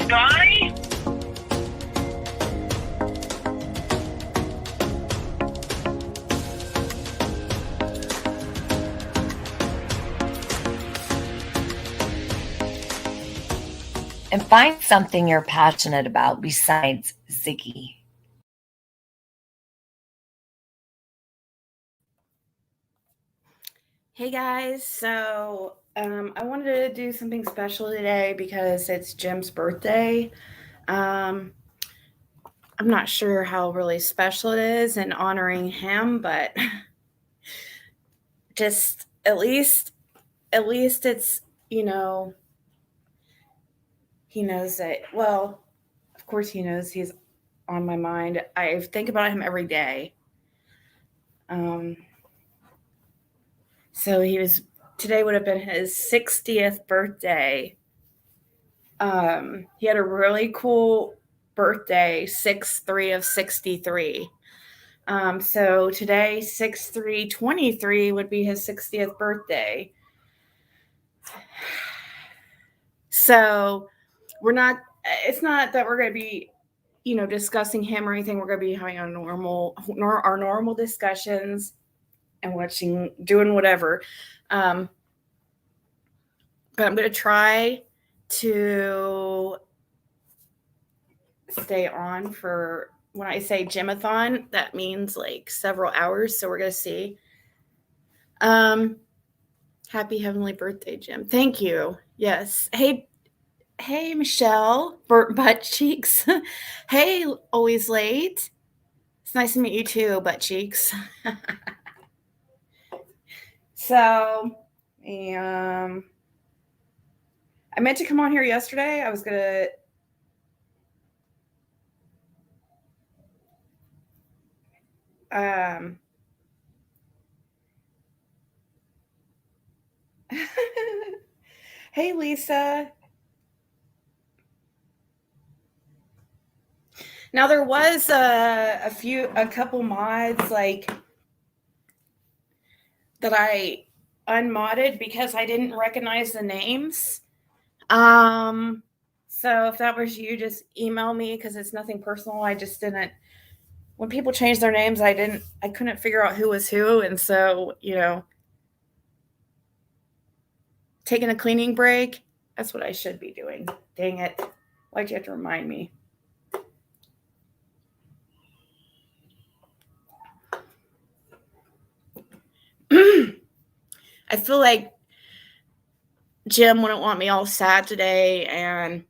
Goodbye. And find something you're passionate about besides Ziggy. Hey guys, so I wanted to do something special today because it's Jim's birthday. I'm not sure how really special it is in honoring him, but just at least it's, he knows that, well, of course he knows he's on my mind. I think about him every day. So today would have been his 60th birthday. He had a really cool birthday, 6/3 of 63. So today, 6/3/23 would be his 60th birthday. So it's not that we're going to be, discussing him or anything. We're going to be having our normal discussions and doing whatever. But I'm going to try to stay on for, when I say Jim-A-Thon, that means like several hours. So we're going to see. Happy heavenly birthday, Jim. Thank you. Yes. Hey, Michelle, butt cheeks. Hey, always late. It's nice to meet you too, butt cheeks. So, I meant to come on here yesterday. I was gonna. Hey, Lisa. Now there was a couple mods like that I unmodded because I didn't recognize the names. So if that was you, just email me because it's nothing personal. I just didn't. When people change their names, I couldn't figure out who was who, and so taking a cleaning break. That's what I should be doing. Dang it! Why'd you have to remind me? I feel like Jim wouldn't want me all sad today and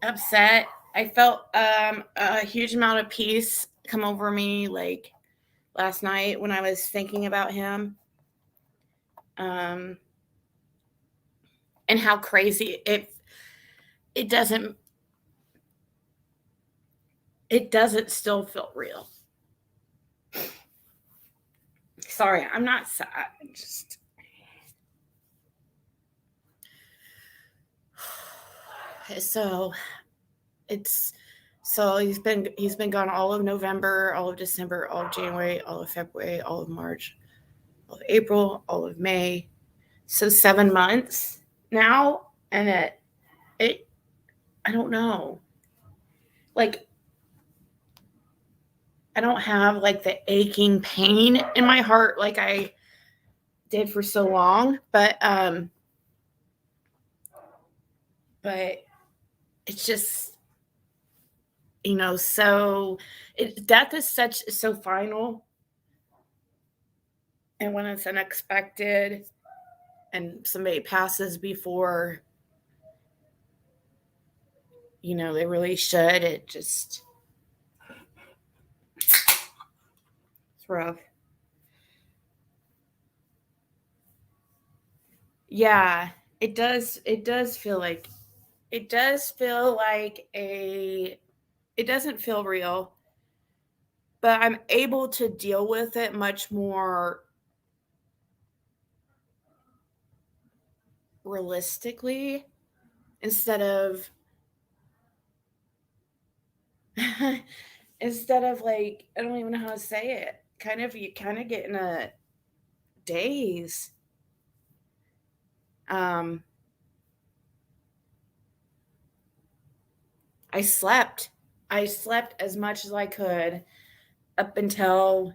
upset. I felt a huge amount of peace come over me like last night when I was thinking about him. And how crazy it doesn't still feel real. Sorry, I'm not sad. Just so he's been gone all of November, all of December, all of January, all of February, all of March, all of April, all of May. So 7 months now, and it I don't know. Like, I don't have like the aching pain in my heart like I did for so long, but it's just, so death is so final, and when it's unexpected and somebody passes before they really should, it's rough. Yeah, it does feel like it doesn't feel real, but I'm able to deal with it much more realistically instead of like, I don't even know how to say it. You kind of get in a daze. I slept. I slept as much as I could up until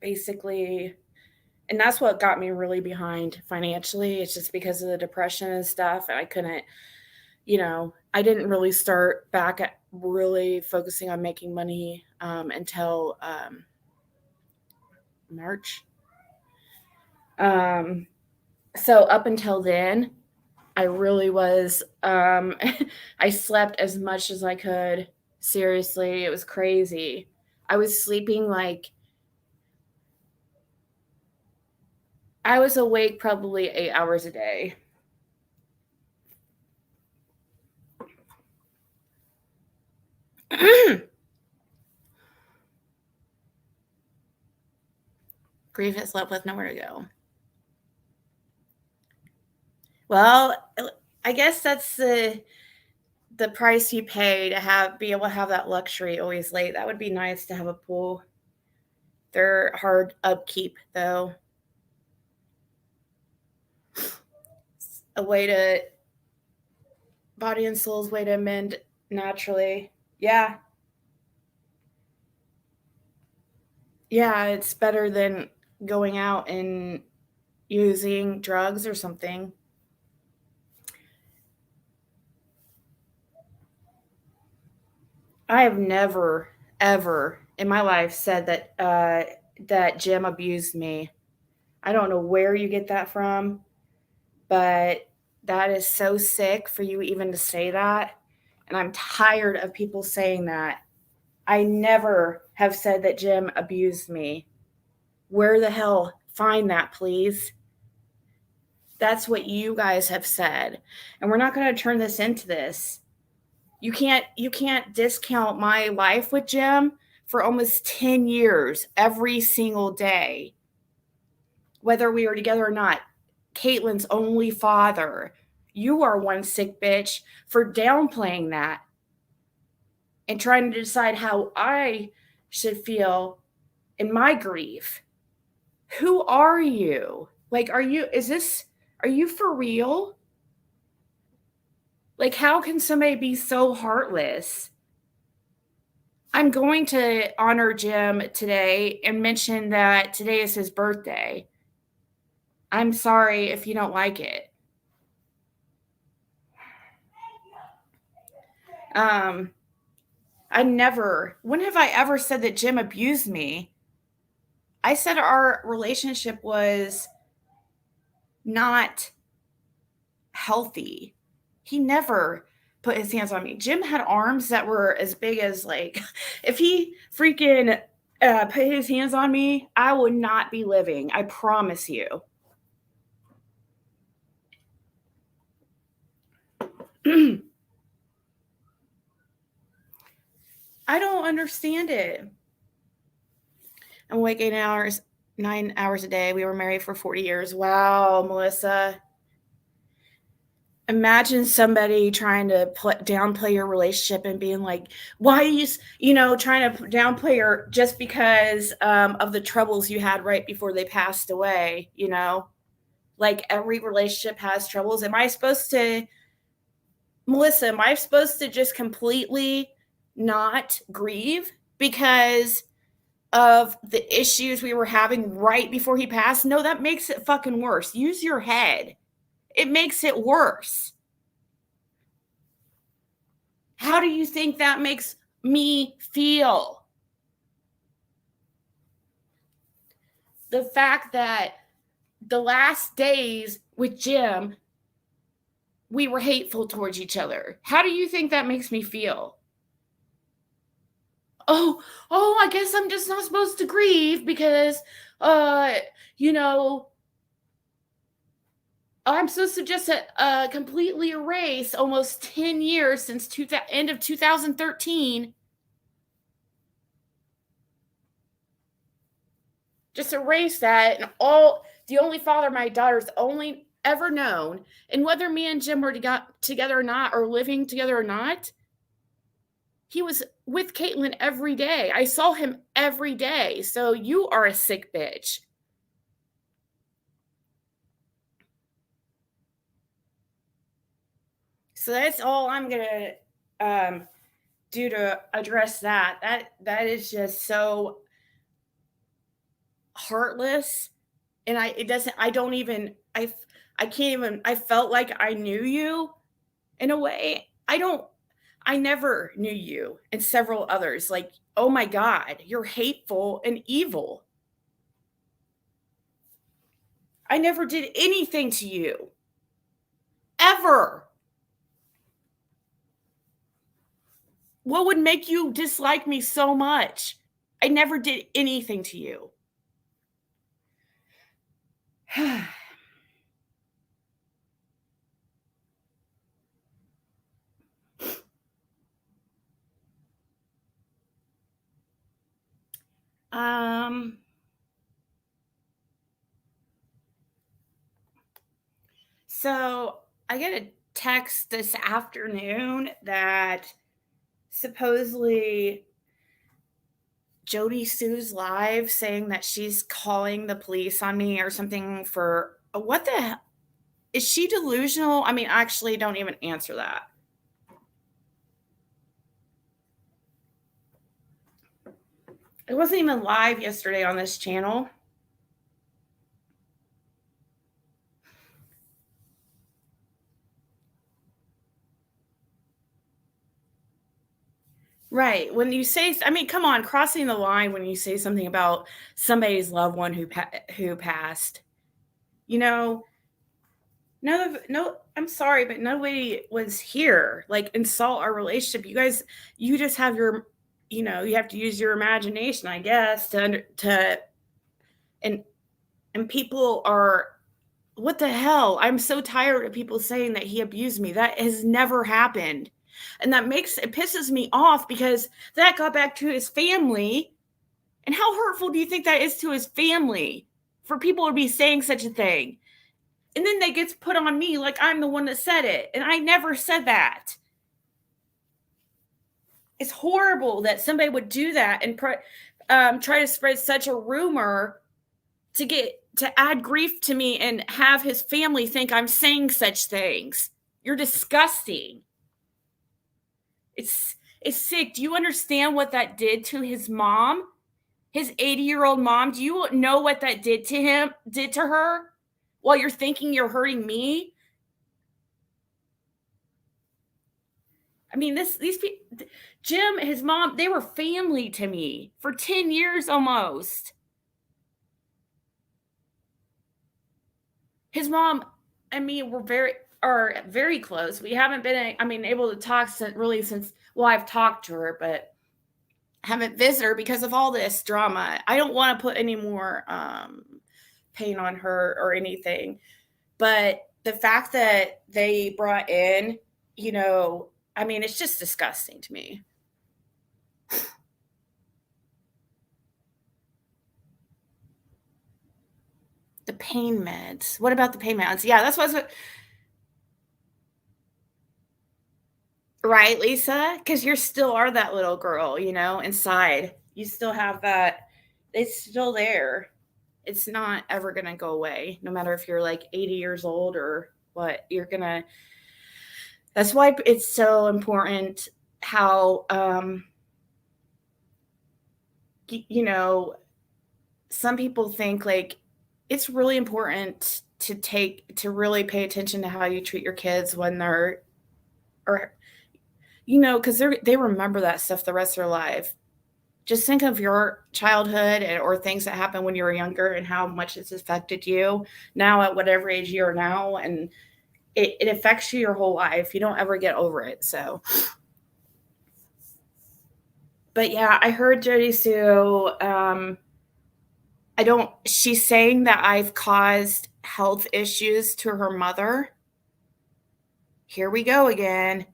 basically, and that's what got me really behind financially. It's just because of the depression and stuff. And I couldn't, I didn't really start back at really focusing on making money until March. So up until then, I really was, I slept as much as I could. Seriously, it was crazy. I was sleeping I was awake probably 8 hours a day. Grief has slept with nowhere to go. Well, I guess that's the price you pay to be able to have that luxury always late. That would be nice to have a pool. They're hard upkeep though. A way to body and soul's way to mend naturally. Yeah. Yeah, it's better than going out and using drugs or something. I have never, ever in my life said that Jim abused me. I don't know where you get that from, but that is so sick for you even to say that. And I'm tired of people saying that. I never have said that Jim abused me. Where the hell? Find that, please. That's what you guys have said. And we're not going to turn this into this. You can't discount my life with Jim for almost 10 years every single day. Whether we were together or not. Caitlin's only father. You are one sick bitch for downplaying that and trying to decide how I should feel in my grief. Who are you? Like, are you for real? Like, how can somebody be so heartless? I'm going to honor Jim today and mention that today is his birthday. I'm sorry if you don't like it. When have I ever said that Jim abused me? I said our relationship was not healthy. He never put his hands on me. Jim had arms that were as big as if he freaking put his hands on me, I would not be living. I promise you. I don't understand it. I'm awake 9 hours a day. We were married for 40 years. Wow, Melissa. Imagine somebody trying to downplay your relationship and being like, why are you trying to downplay her just because of the troubles you had right before they passed away, like every relationship has troubles. Melissa, am I supposed to just completely not grieve because of the issues we were having right before he passed? No, that makes it fucking worse. Use your head. It makes it worse. How do you think that makes me feel? The fact that the last days with Jim, we were hateful towards each other. How do you think that makes me feel? Oh, I guess I'm just not supposed to grieve because, I'm supposed to just completely erase almost 10 years since end of 2013. Just erase that, and the only father my daughter's only ever known, and whether me and Jim were together or not, or living together or not, he was with Caitlin every day. I saw him every day. So you are a sick bitch. So that's all I'm gonna do to address that is just so heartless. And I can't even, I felt like I knew you in a way. I never knew you and several others. Like, oh my God, you're hateful and evil. I never did anything to you. Ever. What would make you dislike me so much? I never did anything to you. um So I get a text this afternoon that supposedly Jody Sue's live saying that she's calling the police on me or something for what the hell? Is she delusional? I mean, actually, don't even answer that. It wasn't even live yesterday on this channel. Right. When you say, I mean, come on, crossing the line when you say something about somebody's loved one who passed. You know, no, I'm sorry, but nobody was here. Like, insult our relationship. You just have your, you have to use your imagination, I guess, and people are, what the hell? I'm so tired of people saying that he abused me. That has never happened. And it pisses me off because that got back to his family. And how hurtful do you think that is to his family for people to be saying such a thing? And then that gets put on me like I'm the one that said it. And I never said that. It's horrible that somebody would do that and try to spread such a rumor to add grief to me and have his family think I'm saying such things. You're disgusting. It's sick. Do you understand what that did to his mom? His 80-year-old mom? Do you know what that did to her? While you're thinking you're hurting me? I mean, these people, Jim, his mom, they were family to me for 10 years almost. His mom and me were very close. We haven't been, able to talk since, well, I've talked to her, but haven't visited her because of all this drama. I don't want to put any more pain on her or anything. But the fact that they brought in, it's just disgusting to me. The pain meds. What about the pain meds? Yeah, that's what's right, Lisa? Because you still are that little girl, inside. You still have that. It's still there. It's not ever going to go away, no matter if you're like 80 years old or what. That's why it's so important how, some people think like it's really important to really pay attention to how you treat your kids when they're, or, because they remember that stuff the rest of their life. Just think of your childhood or things that happened when you were younger and how much it's affected you now at whatever age you are now. And it affects you your whole life. You don't ever get over it. So, but yeah, I heard Jody Sue. She's saying that I've caused health issues to her mother. Here we go again.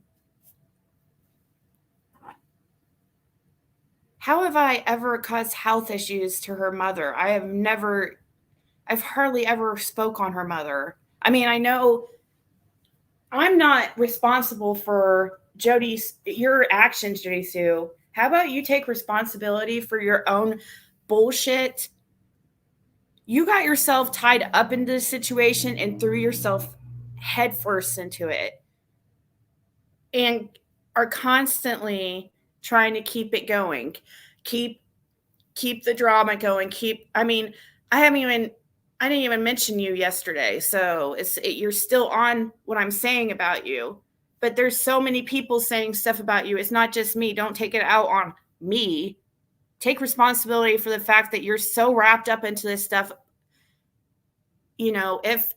How have I ever caused health issues to her mother? I've hardly ever spoke on her mother. I mean, I know I'm not responsible for your actions, Jody Sue. How about you take responsibility for your own bullshit? You got yourself tied up into this situation and threw yourself headfirst into it. And are constantly trying to keep it going, keep the drama going. I didn't even mention you yesterday, so you're still on what I'm saying about you. But there's so many people saying stuff about you. It's not just me. Don't take it out on me. Take responsibility for the fact that you're so wrapped up into this stuff. You know, if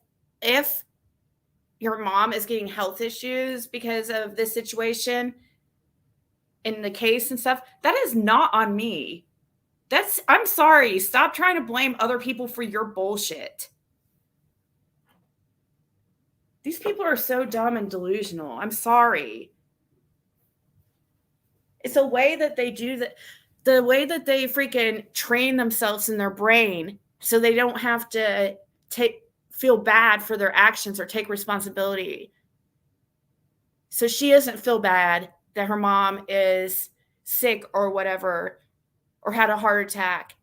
your mom is getting health issues because of this situation in the case and stuff, that is not on me. I'm sorry. Stop trying to blame other people for your bullshit. These people are so dumb and delusional. I'm sorry. It's a way that they do that, the way that they freaking train themselves in their brain so they don't have to feel bad for their actions or take responsibility. So she doesn't feel bad that her mom is sick or whatever, or had a heart attack.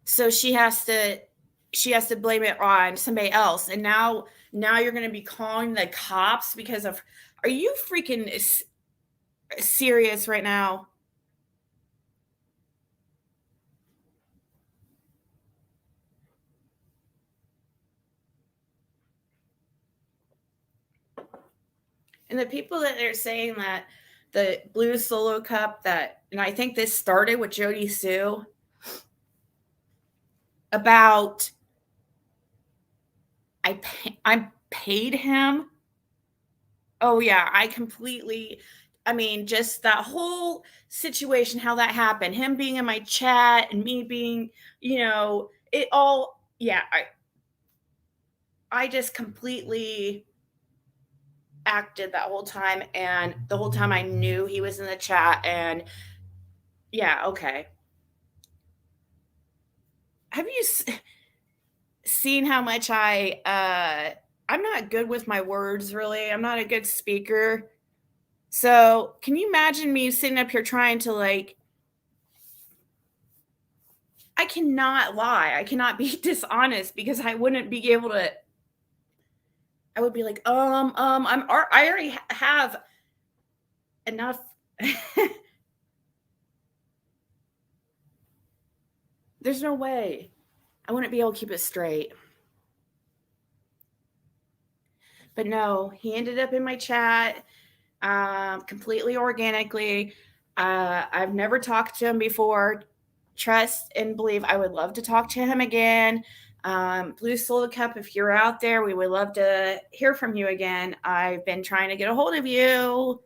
So she has to blame it on somebody else. And now you're going to be calling the cops because of, are you freaking serious right now? And the people that are saying that the Blue Solo Cup, and I think this started with Jody Sue, about I paid him. Oh yeah, just that whole situation, how that happened, him being in my chat and me being, it all, yeah, I just completely acted that whole time, and the whole time I knew he was in the chat. And yeah, okay. Have you seen how much I'm not good with my words, really. I'm not a good speaker. So can you imagine me sitting up here trying to, like, I cannot lie. I cannot be dishonest, because I wouldn't be able to. I would be like, I already have enough. There's no way. I wouldn't be able to keep it straight. But no, he ended up in my chat completely organically. I've never talked to him before. Trust and believe I would love to talk to him again. Blue Solo Cup, if you're out there, we would love to hear from you again. I've been trying to get a hold of you.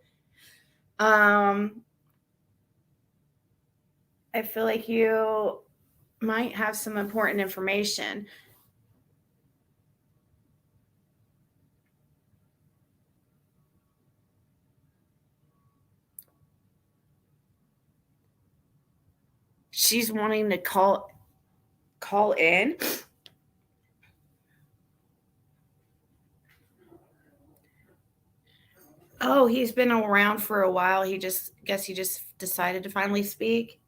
I feel like you might have some important information. She's wanting to call in. Oh, he's been around for a while. He just decided to finally speak.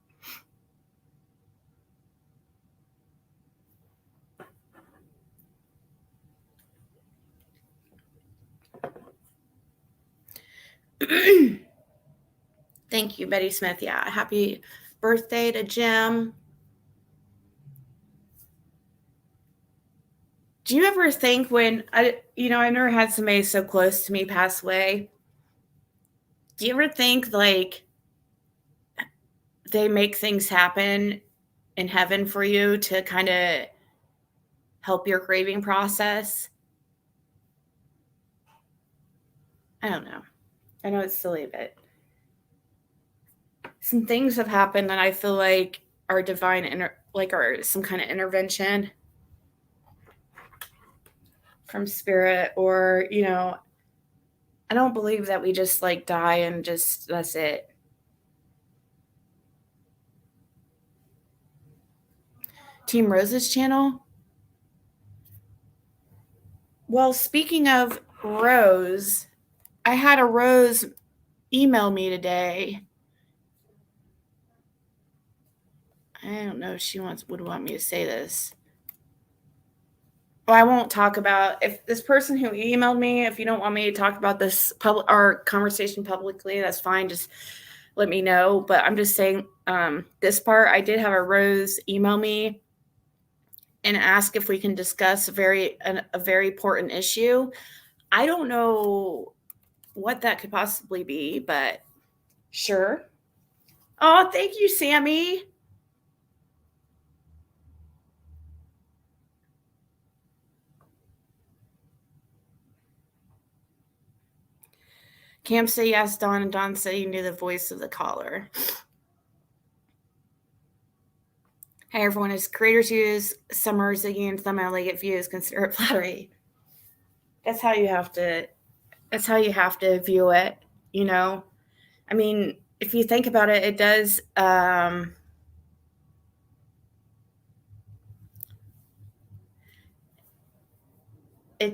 Thank you, Betty Smith. Yeah, happy birthday to Jim. Do you ever think, when I never had somebody so close to me pass away? Do you ever think, like, they make things happen in heaven for you to kind of help your grieving process? I don't know. I know it's silly, but some things have happened that I feel like are divine, are some kind of intervention from spirit, or, I don't believe that we just, like, die and just, that's it. Team Rose's channel? Well, speaking of Rose, I had a Rose email me today. I don't know if she would want me to say this. Well, I won't talk about if this person who emailed me, if you don't want me to talk about this public or conversation publicly, that's fine. Just let me know. But I'm just saying this part, I did have a Rose email me and ask if we can discuss a very important issue. I don't know what that could possibly be, but sure. Oh, thank you, Sammy. Cam said yes, Dawn, and Dawn said you knew the voice of the caller. Hey, everyone, as creators use Summers again, thumbnail get views, consider it flattery. That's how you have to view it, you know? I mean, if you think about it, it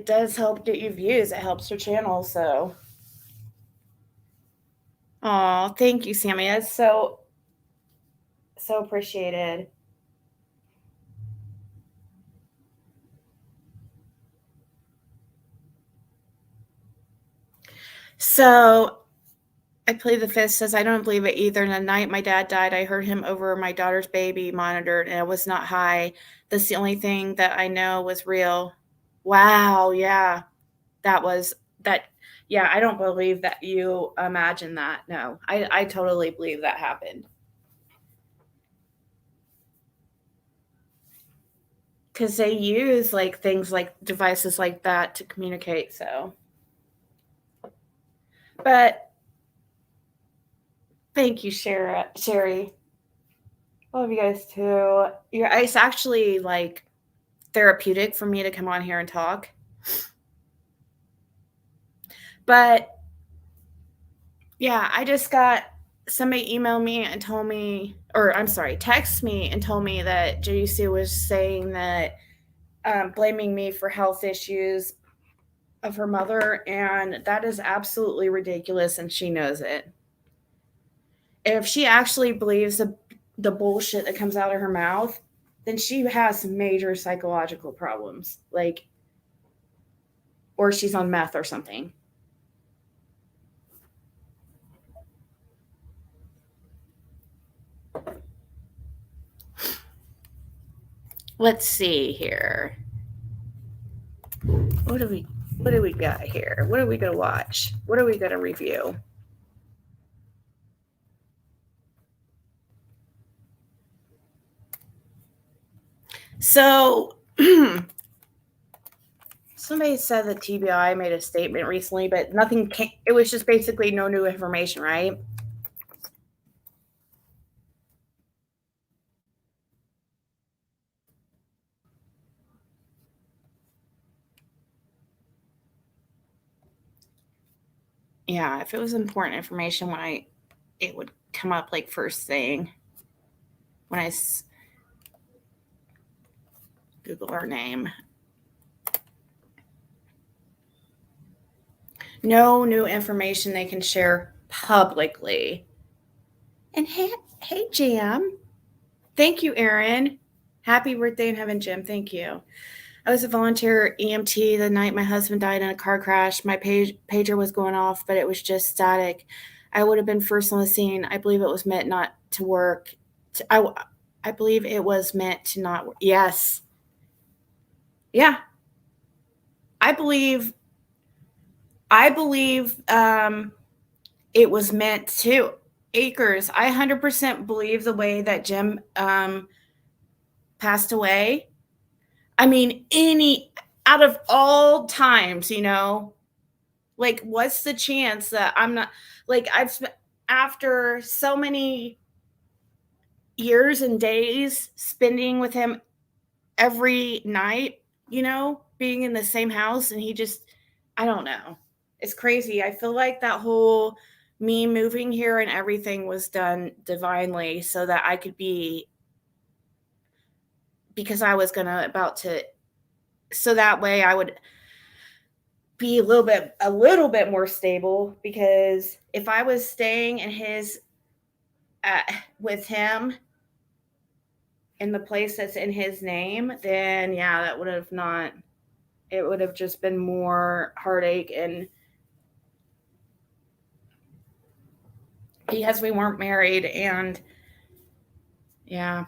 does help get you views. It helps your channel, so. Oh, thank you, Sammy. That's so appreciated. So I Play the Fifth says, I don't believe it either. And the night my dad died, I heard him over my daughter's baby monitored, and it was not high. That's the only thing that I know was real. Wow, yeah. Yeah, I don't believe that you imagine that. No, I totally believe that happened. Because they use like things like devices like that to communicate. So, but thank you, Sherry. I love you guys too. It's actually like therapeutic for me to come on here and talk. But yeah, I just got somebody email me and told me, or I'm sorry, text me and told me that Jody Sue was saying that blaming me for health issues of her mother, and that is absolutely ridiculous, and she knows it. If she actually believes the bullshit that comes out of her mouth, then she has major psychological problems, like, or she's on meth or something. Let's see here. What do we got here? What are we gonna watch? What are we gonna review? So somebody said that TBI made a statement recently, but nothing came. It was just basically no new information, right? Yeah, if it was important information, it would come up like first thing when I Google her name. No new information they can share publicly. And hey, Jam. Thank you, Aaron. Happy birthday in heaven, Jim. Thank you. I was a volunteer EMT the night my husband died in a car crash. My pager was going off, but it was just static. I would have been first on the scene. I believe it was meant not to work. I believe it was meant to not work. Yes. Yeah. I believe it was meant to. Acres. I 100% believe the way that Jim passed away. I mean, out of all times, like, what's the chance that I'm not, like, after so many years and days spending with him every night, being in the same house, and he just, I don't know. It's crazy. I feel like that whole me moving here and everything was done divinely so that I could because I was so that way I would be a little bit more stable, because if I was staying in with him in the place that's in his name, then yeah, that would have not it would have just been more heartache. And because we weren't married, and yeah.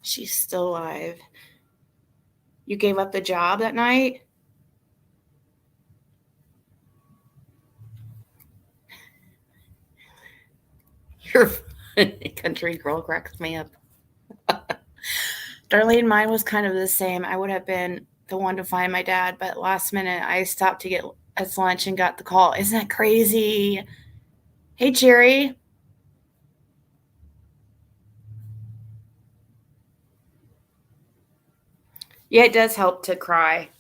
She's still alive. You gave up the job that night? Your country girl cracks me up. Darlene, mine was kind of the same. I would have been the one to find my dad, but last minute I stopped to get us lunch and got the call. Isn't that crazy? Hey, Jerry. Yeah, it does help to cry.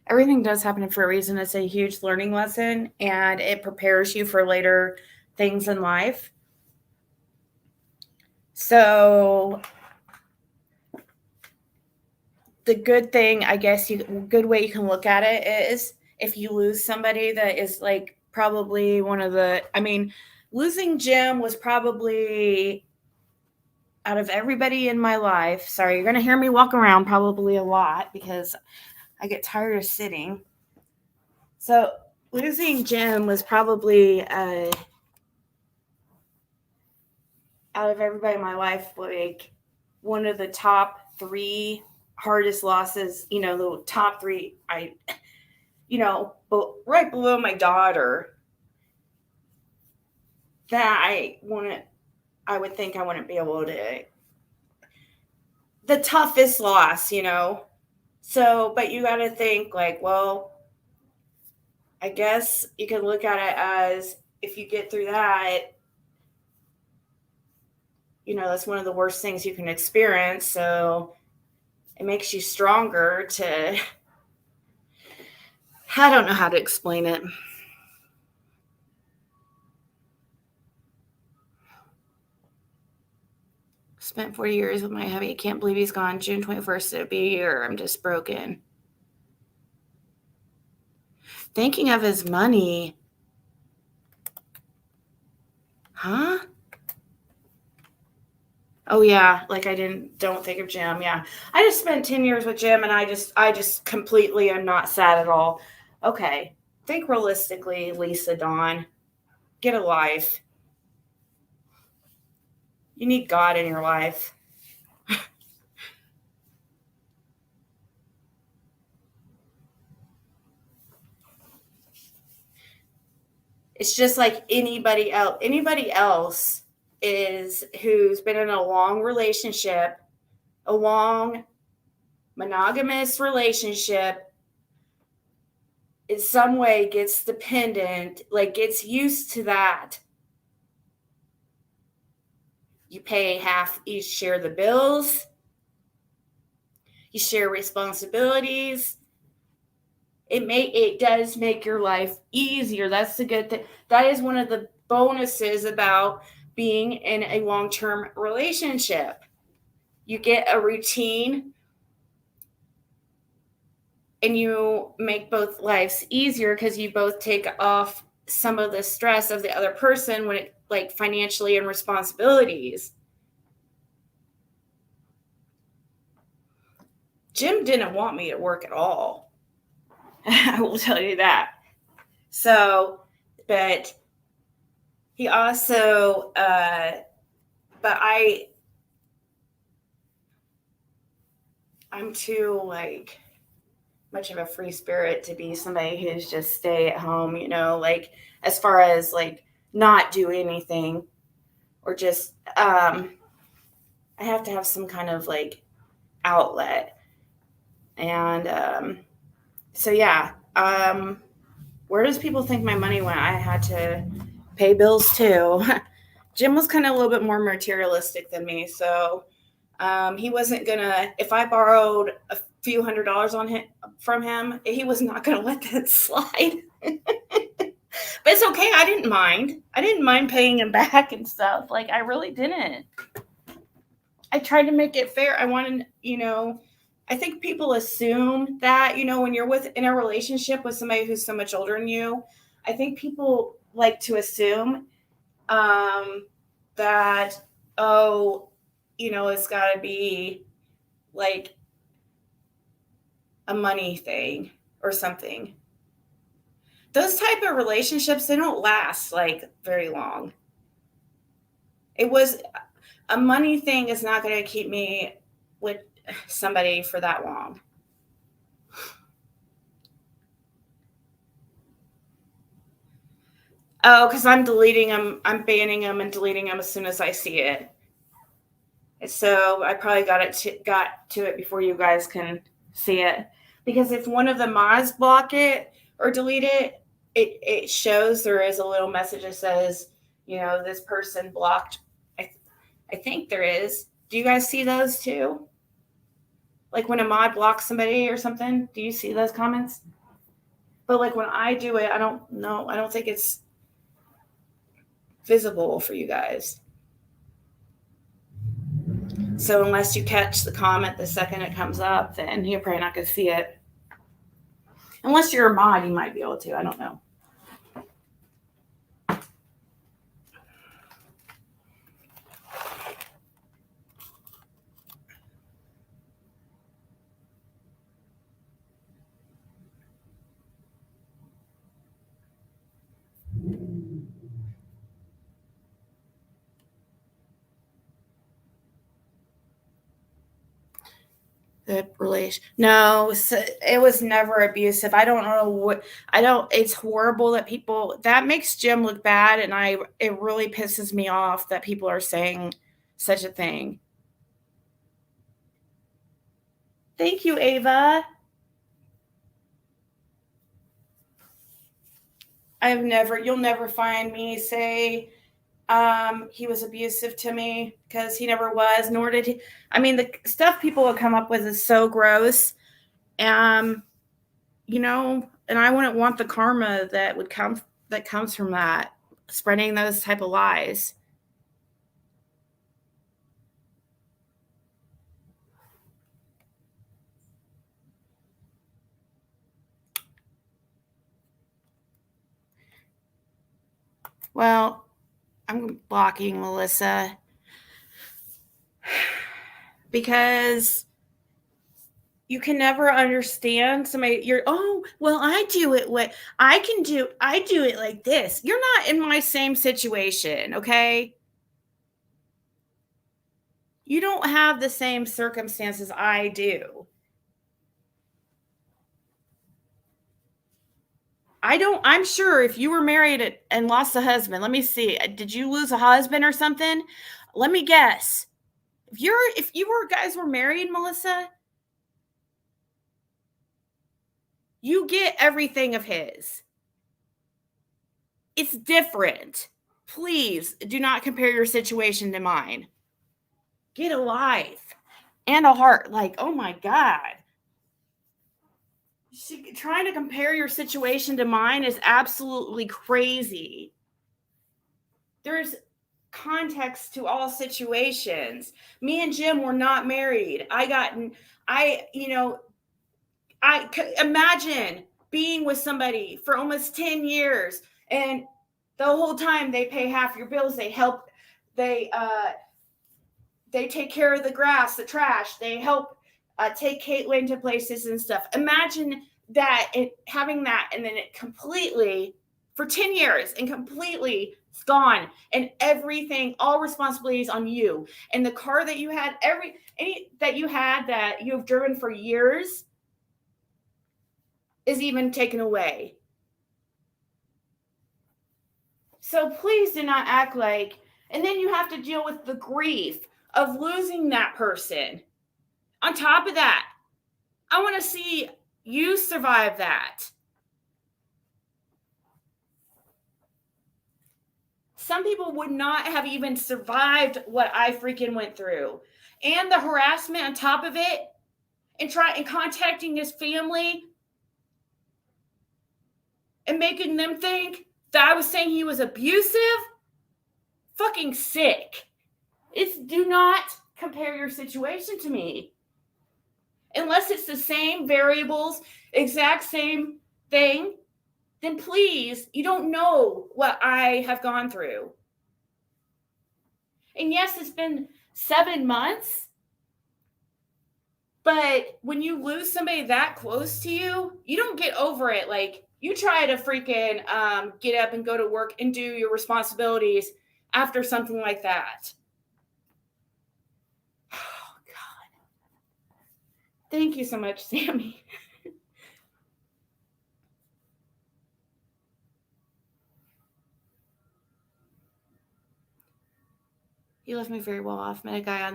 Everything does happen for a reason. It's a huge learning lesson, and it prepares you for later things in life. So the good thing, I guess, good way you can look at it is if you lose somebody that is like probably one of the, I mean, losing Jim was probably out of everybody in my life. Sorry, you're going to hear me walk around probably a lot because I get tired of sitting. So losing Jim was probably out of everybody in my life, like one of the top 3 hardest losses, the top 3, but right below my daughter, that I would think I wouldn't be able to, the toughest loss, so, but you got to think like, well, I guess you could look at it as if you get through that, that's one of the worst things you can experience. So it makes you stronger to, I don't know how to explain it. Spent 40 years with my hubby. I can't believe he's gone. June 21st, it'll be a year. I'm just broken. Thinking of his money. Huh? Oh yeah, like don't think of Jim. Yeah. I just spent 10 years with Jim, and I just completely am not sad at all. Okay. Think realistically, Lisa Dawn. Get a life. You need God in your life. It's just like anybody else. Anybody else is who's been in a long relationship, a long monogamous relationship, in some way gets dependent, like gets used to that. You pay half, you share the bills, you share responsibilities. It does make your life easier. That's the good thing. That is one of the bonuses about being in a long-term relationship. You get a routine, and you make both lives easier because you both take off some of the stress of the other person when it, like, financially and responsibilities. Jim didn't want me to work at all. I will tell you that. So, but he also, but I'm too, like, much of a free spirit to be somebody who's just stay at home, like, as far as like not do anything, or just, I have to have some kind of like outlet. And, so yeah, where does people think my money went? I had to pay bills too. Jim was kind of a little bit more materialistic than me. So, he wasn't gonna, if I borrowed a few $100s from him, he was not gonna let that slide. But it's okay. I didn't mind paying him back and stuff. Like, I really didn't. I tried to make it fair. I wanted, I think people assume that, when you're in a relationship with somebody who's so much older than you, I think people like to assume that, it's got to be like a money thing or something. Those type of relationships, they don't last like very long. A money thing is not going to keep me with somebody for that long. Oh, because I'm deleting them. I'm banning them and deleting them as soon as I see it. So I probably got to it before you guys can see it. Because if one of the mods block it or delete it, it shows there is a little message that says, this person blocked. I think there is. Do you guys see those too? Like when a mod blocks somebody or something, do you see those comments? But like when I do it, I don't know. I don't think it's visible for you guys. So unless you catch the comment the second it comes up, then you're probably not going to see it. Unless you're a mod, you might be able to. I don't know. The relation. No, it was never abusive. I don't know it's horrible that makes Jim look bad. And it really pisses me off that people are saying such a thing. Thank you, Ava. You'll never find me say, he was abusive to me, because he never was, nor did he. I mean, the stuff people will come up with is so gross. And I wouldn't want the karma that comes from that, spreading those type of lies. Well, I'm blocking Melissa because you can never understand somebody. I do it I do it like this. You're not in my same situation, okay? You don't have the same circumstances I do. I'm sure if you were married and lost a husband, let me see. Did you lose a husband or something? Let me guess. If you guys were married, Melissa, you get everything of his. It's different. Please do not compare your situation to mine. Get a life and a heart. Like, oh my God. Trying to compare your situation to mine is absolutely crazy. There's context to all situations. Me and Jim were not married. I imagine being with somebody for almost 10 years, and the whole time they pay half your bills. They take care of the grass, the trash. They help take Caitlin to places and stuff. Imagine that, having that, and then it completely, for 10 years, and completely it's gone, and everything, all responsibilities on you. And the car that you had, that you have driven for years, is even taken away. So please do not act like, and then you have to deal with the grief of losing that person. On top of that, I want to see you survive that. Some people would not have even survived what I freaking went through. And the harassment on top of it, and contacting his family and making them think that I was saying he was abusive. Fucking sick. Do not compare your situation to me. unless it's the same variables, exact same thing, then please, you don't know what I have gone through. And yes, it's been 7 months, but when you lose somebody that close to you, you don't get over it. Like, you try to freaking get up and go to work and do your responsibilities after something like that. Oh, God. Thank you so much, Sammy. He left me very well off. Met a guy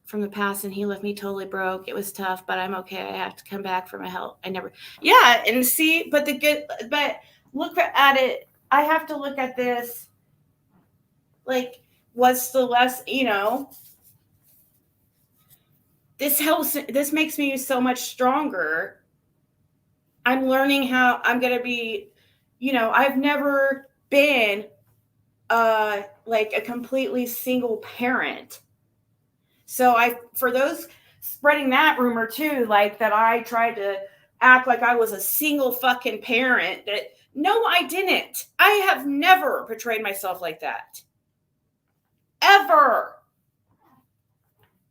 from the past, and he left me totally broke. It was tough, but I'm okay. I have to come back for my health. Yeah, and see, but look at it. I have to look at this. Like, what's the less, this helps. This makes me so much stronger. I'm learning how I'm going to be, I've never been like a completely single parent. So for those spreading that rumor too, like that I tried to act like I was a single fucking parent, no, I didn't. I have never portrayed myself like that. Ever.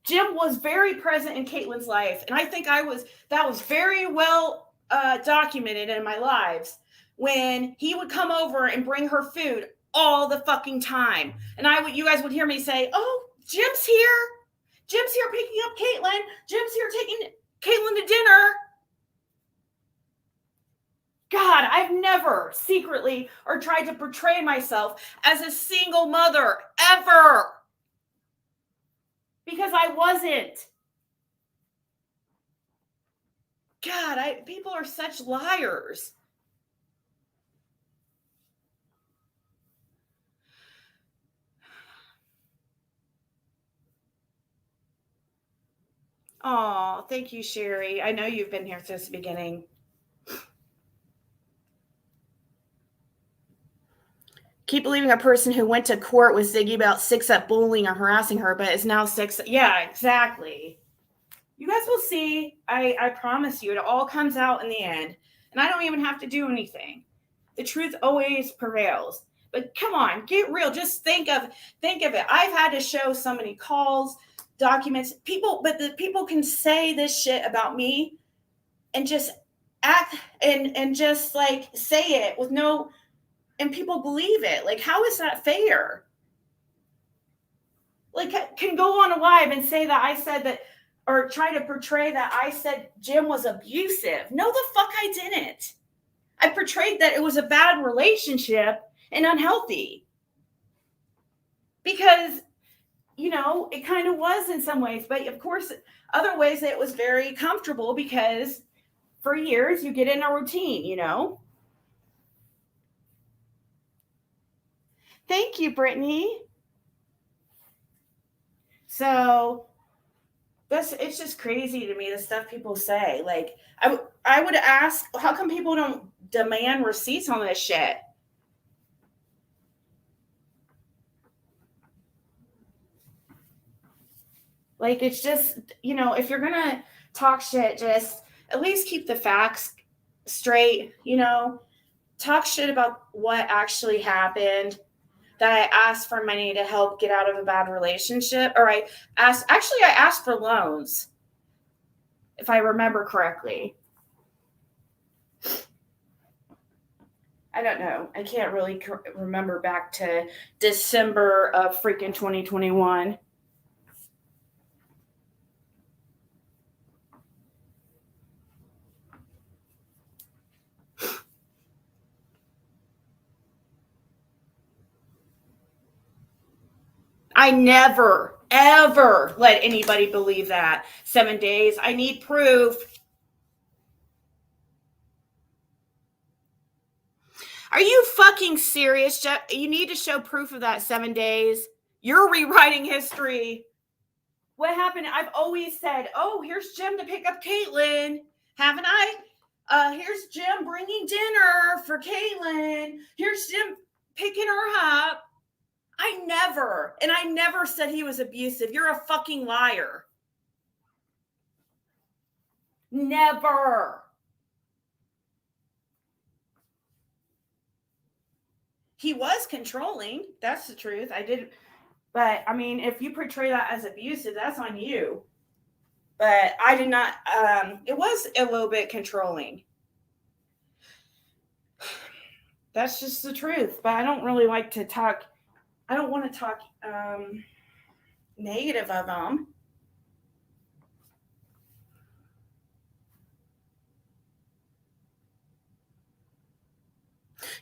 Jim was very present in Caitlin's life. And I think that was very well documented in my lives when he would come over and bring her food all the fucking time. And you guys would hear me say, oh, Jim's here. Jim's here picking up Caitlin. Jim's here taking Caitlin to dinner. God, I've never secretly or tried to portray myself as a single mother, ever. Because I wasn't. God, people are such liars. Oh, thank you, Sherry. I know you've been here since the beginning. Keep believing a person who went to court with Ziggy about 6 up bullying or harassing her, but is now 6. Yeah, exactly. You guys will see. I promise you, it all comes out in the end. And I don't even have to do anything. The truth always prevails. But come on, get real. Just think of it. I've had to show so many calls, documents, but the people can say this shit about me and just act and just like say it with no, and people believe it. Like, how is that fair? Like, can go on a live and say that I said that, or try to portray that I said Jim was abusive. No, the fuck I didn't. I portrayed that it was a bad relationship and unhealthy. Because, it kind of was in some ways. But, of course, other ways it was very comfortable because for years you get in a routine, Thank you, Brittany. So it's just crazy to me, the stuff people say. Like, I would ask, how come people don't demand receipts on this shit? Like, it's just, if you're going to talk shit, just at least keep the facts straight, talk shit about what actually happened, that I asked for money to help get out of a bad relationship. Or I asked for loans, if I remember correctly. I don't know. I can't really remember back to December of freaking 2021. I never, ever let anybody believe that. 7 days. I need proof. Are you fucking serious, Jeff? You need to show proof of that 7 days. You're rewriting history. What happened? I've always said, oh, here's Jim to pick up Caitlin. Haven't I? Here's Jim bringing dinner for Caitlin. Here's Jim picking her up. I never said he was abusive. You're a fucking liar. Never. He was controlling. That's the truth. But I mean, if you portray that as abusive, that's on you. But I did not, it was a little bit controlling. That's just the truth. But I don't really like to talk, I don't want to talk negative of them.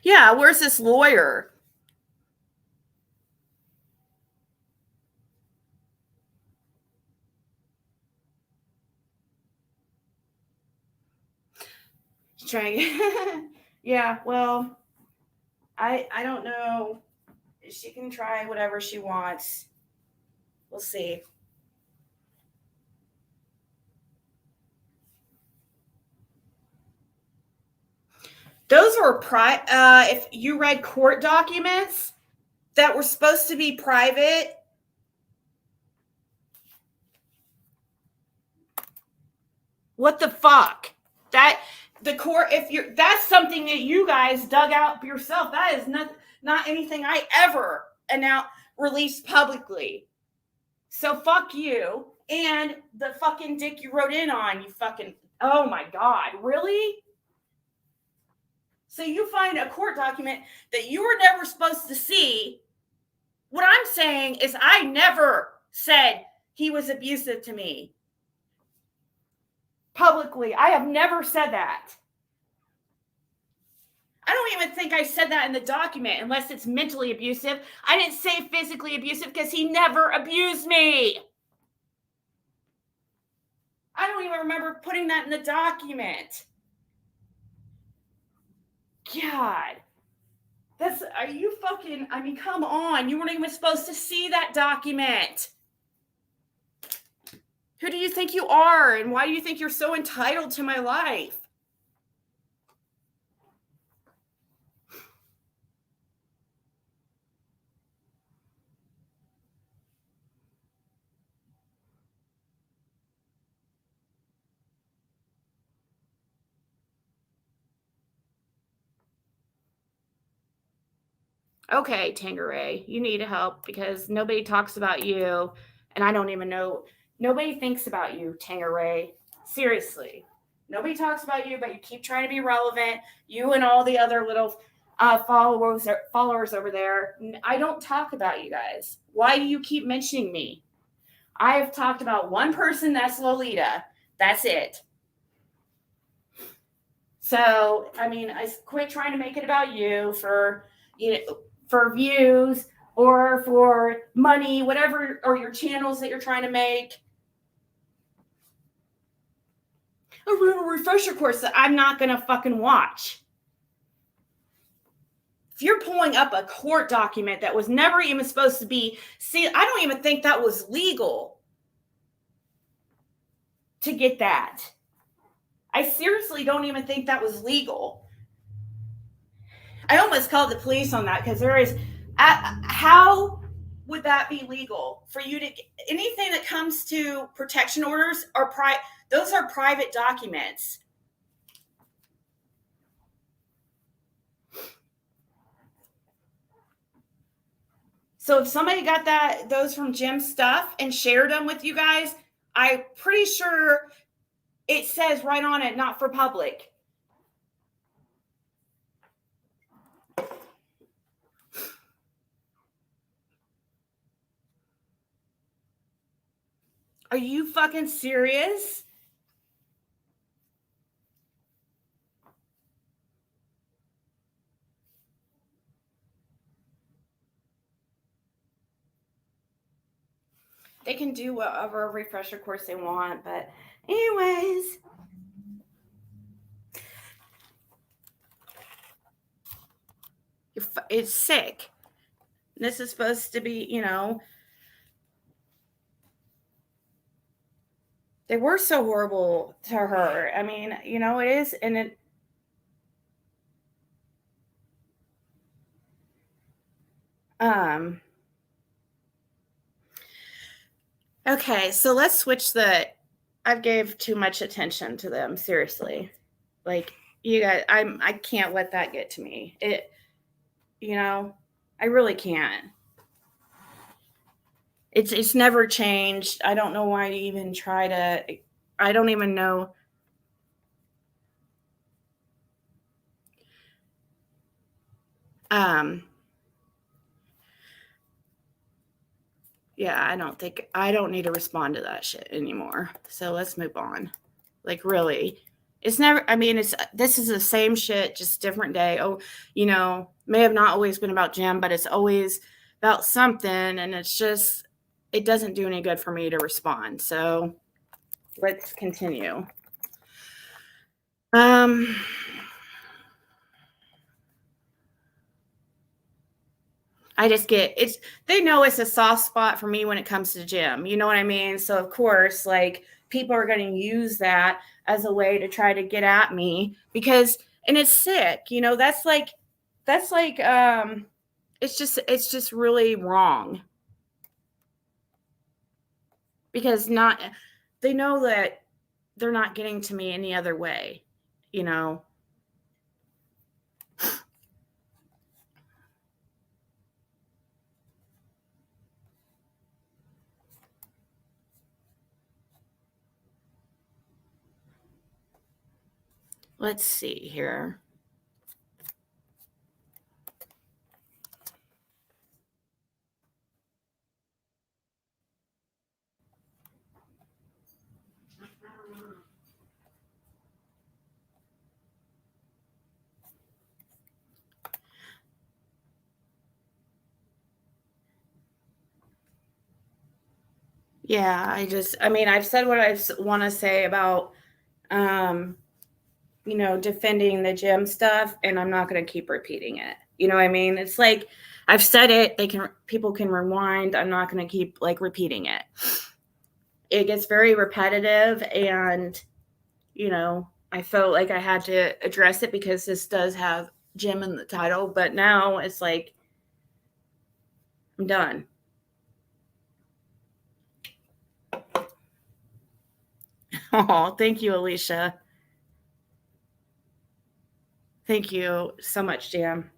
Yeah, where's this lawyer? Trying. Yeah, well, I don't know. She can try whatever she wants. We'll see. Those were if you read court documents that were supposed to be private. What the fuck? That the court, that's something that you guys dug out yourself. That is not anything I ever released publicly. So fuck you and the fucking dick you wrote in on, you fucking, oh my God, really? So you find a court document that you were never supposed to see. What I'm saying is I never said he was abusive to me. Publicly, I have never said that. I don't even think I said that in the document unless it's mentally abusive. I didn't say physically abusive because he never abused me. I don't even remember putting that in the document. God. Are you fucking, I mean, come on. You weren't even supposed to see that document. Who do you think you are? And why do you think you're so entitled to my life? Okay, Tangeray, you need help because nobody talks about you, and I don't even know. Nobody thinks about you, Tangeray. Seriously. Nobody talks about you, but you keep trying to be relevant. You and all the other little followers over there. I don't talk about you guys. Why do you keep mentioning me? I have talked about one person, that's Lolita. That's it. So, I mean, I quit trying to make it about you for views or for money, whatever, or your channels that you're trying to make. A refresher course that I'm not going to fucking watch. If you're pulling up a court document that was never even supposed to be, see, I don't even think that was legal to get that. I seriously don't even think that was legal. I almost called the police on that because there is, how would that be legal for you to, anything that comes to protection orders are those are private documents. So if somebody got those from Jim's stuff and shared them with you guys, I'm pretty sure it says right on it, not for public. Are you fucking serious? They can do whatever refresher course they want, but anyways. It's sick. This is supposed to be, they were so horrible to her. I mean, it is, and it. Okay, so let's switch I've gave too much attention to them, seriously. Like, you guys, I can't let that get to me. I really can't. It's never changed. I don't know why you even try to. I don't even know. Yeah, I don't need to respond to that shit anymore. So let's move on. Like, really. This is the same shit, just different day. Oh, may have not always been about Jim, but it's always about something. And it doesn't do any good for me to respond. So let's continue. They know it's a soft spot for me when it comes to Jim. You know what I mean? So of course, like, people are going to use that as a way to try to get at me and it's sick. It's just really wrong. Because they know that they're not getting to me any other way, Let's see here. Yeah, I've said what I want to say about, defending the Jim stuff, and I'm not going to keep repeating it. You know what I mean? It's like, I've said it, people can rewind. I'm not going to keep like repeating it. It gets very repetitive, and, I felt like I had to address it because this does have Jim in the title, but now it's like, I'm done. Oh, thank you, Alicia. Thank you so much, Jam.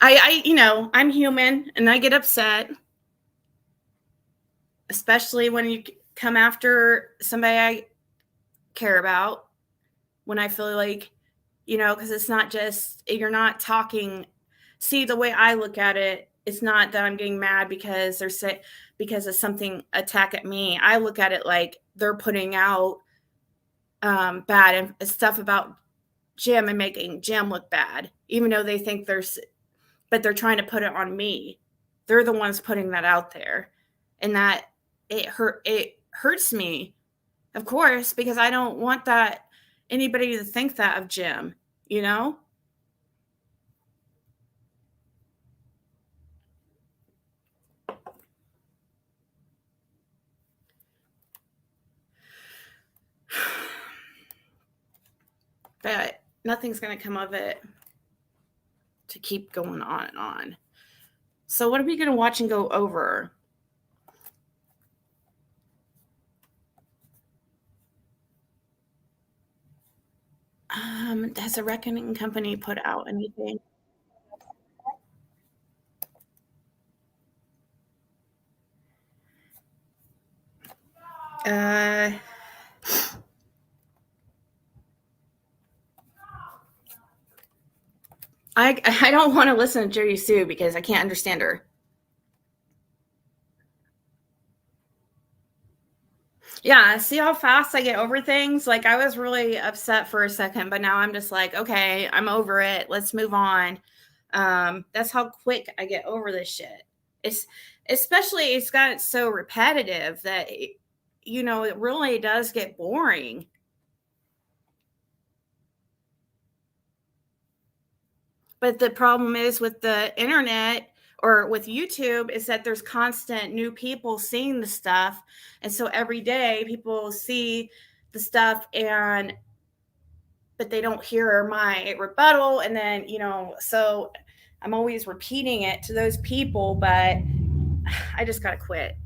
I'm human and I get upset, especially when you come after somebody I care about, when I feel like, because it's not just, you're not talking. See, the way I look at it, it's not that I'm getting mad because because of something attack at me. I look at it like they're putting out bad and stuff about Jim and making Jim look bad, even though they think but they're trying to put it on me. They're the ones putting that out there, and that it hurts me, of course, because I don't want anybody to think that of Jim, But nothing's going to come of it to keep going on and on. So what are we going to watch and go over? Has a reckoning company put out anything? I don't want to listen to Jody Sue because I can't understand her. Yeah, see how fast I get over things? Like, I was really upset for a second, but now I'm just like, okay, I'm over it. Let's move on. That's how quick I get over this shit. It's got so repetitive that, it really does get boring. But the problem is with the internet or with YouTube is that there's constant new people seeing the stuff. And so every day people see the stuff but they don't hear my rebuttal. And then, so I'm always repeating it to those people, but I just got to quit.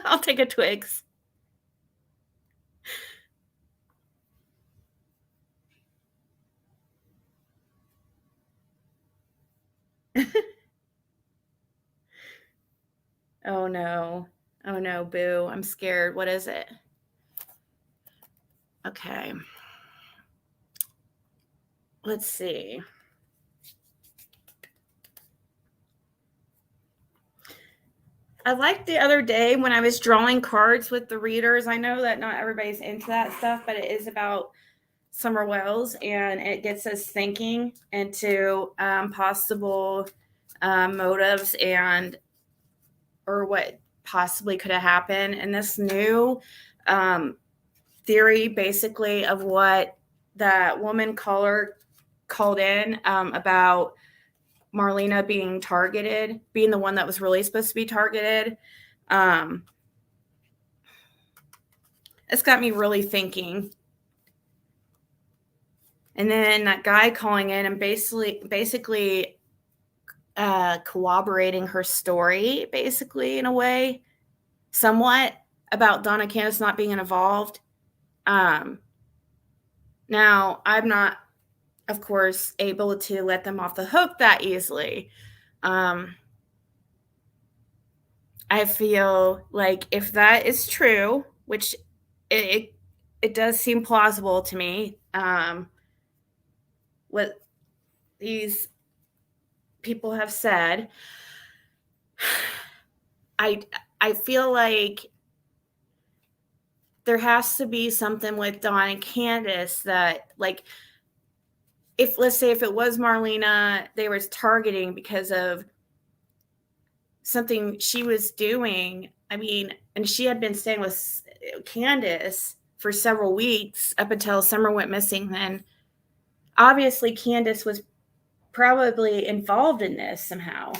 I'll take a Twix. Oh no. Oh no, boo. I'm scared. What is it? Okay. Let's see. I liked the other day when I was drawing cards with the readers. I know that not everybody's into that stuff, but it is about Summer Wells, and it gets us thinking into possible motives and or what possibly could have happened. And this new theory, basically, of what that woman caller called in about Marlena being targeted, being the one that was really supposed to be targeted. It's got me really thinking. And then that guy calling in and basically corroborating her story, basically, in a way, somewhat, about Donna Candace not being involved. Now, I'm not, of course, able to let them off the hook that easily. I feel like if that is true, which it does seem plausible to me, what these people have said, I feel like there has to be something with Dawn and Candace that, like, if, let's say, if it was Marlena, they were targeting because of something she was doing. I mean, and she had been staying with Candace for several weeks up until Summer went missing. Then obviously Candace was probably involved in this somehow.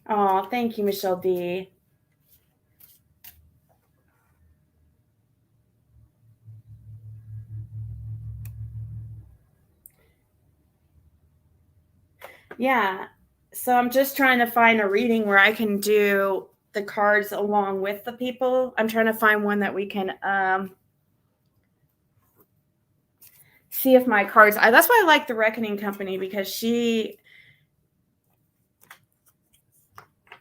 Oh, thank you, Michelle D. Yeah. So I'm just trying to find a reading where I can do the cards along with the people. I'm trying to find one that we can see if my cards. That's why I like the Reckoning Company, because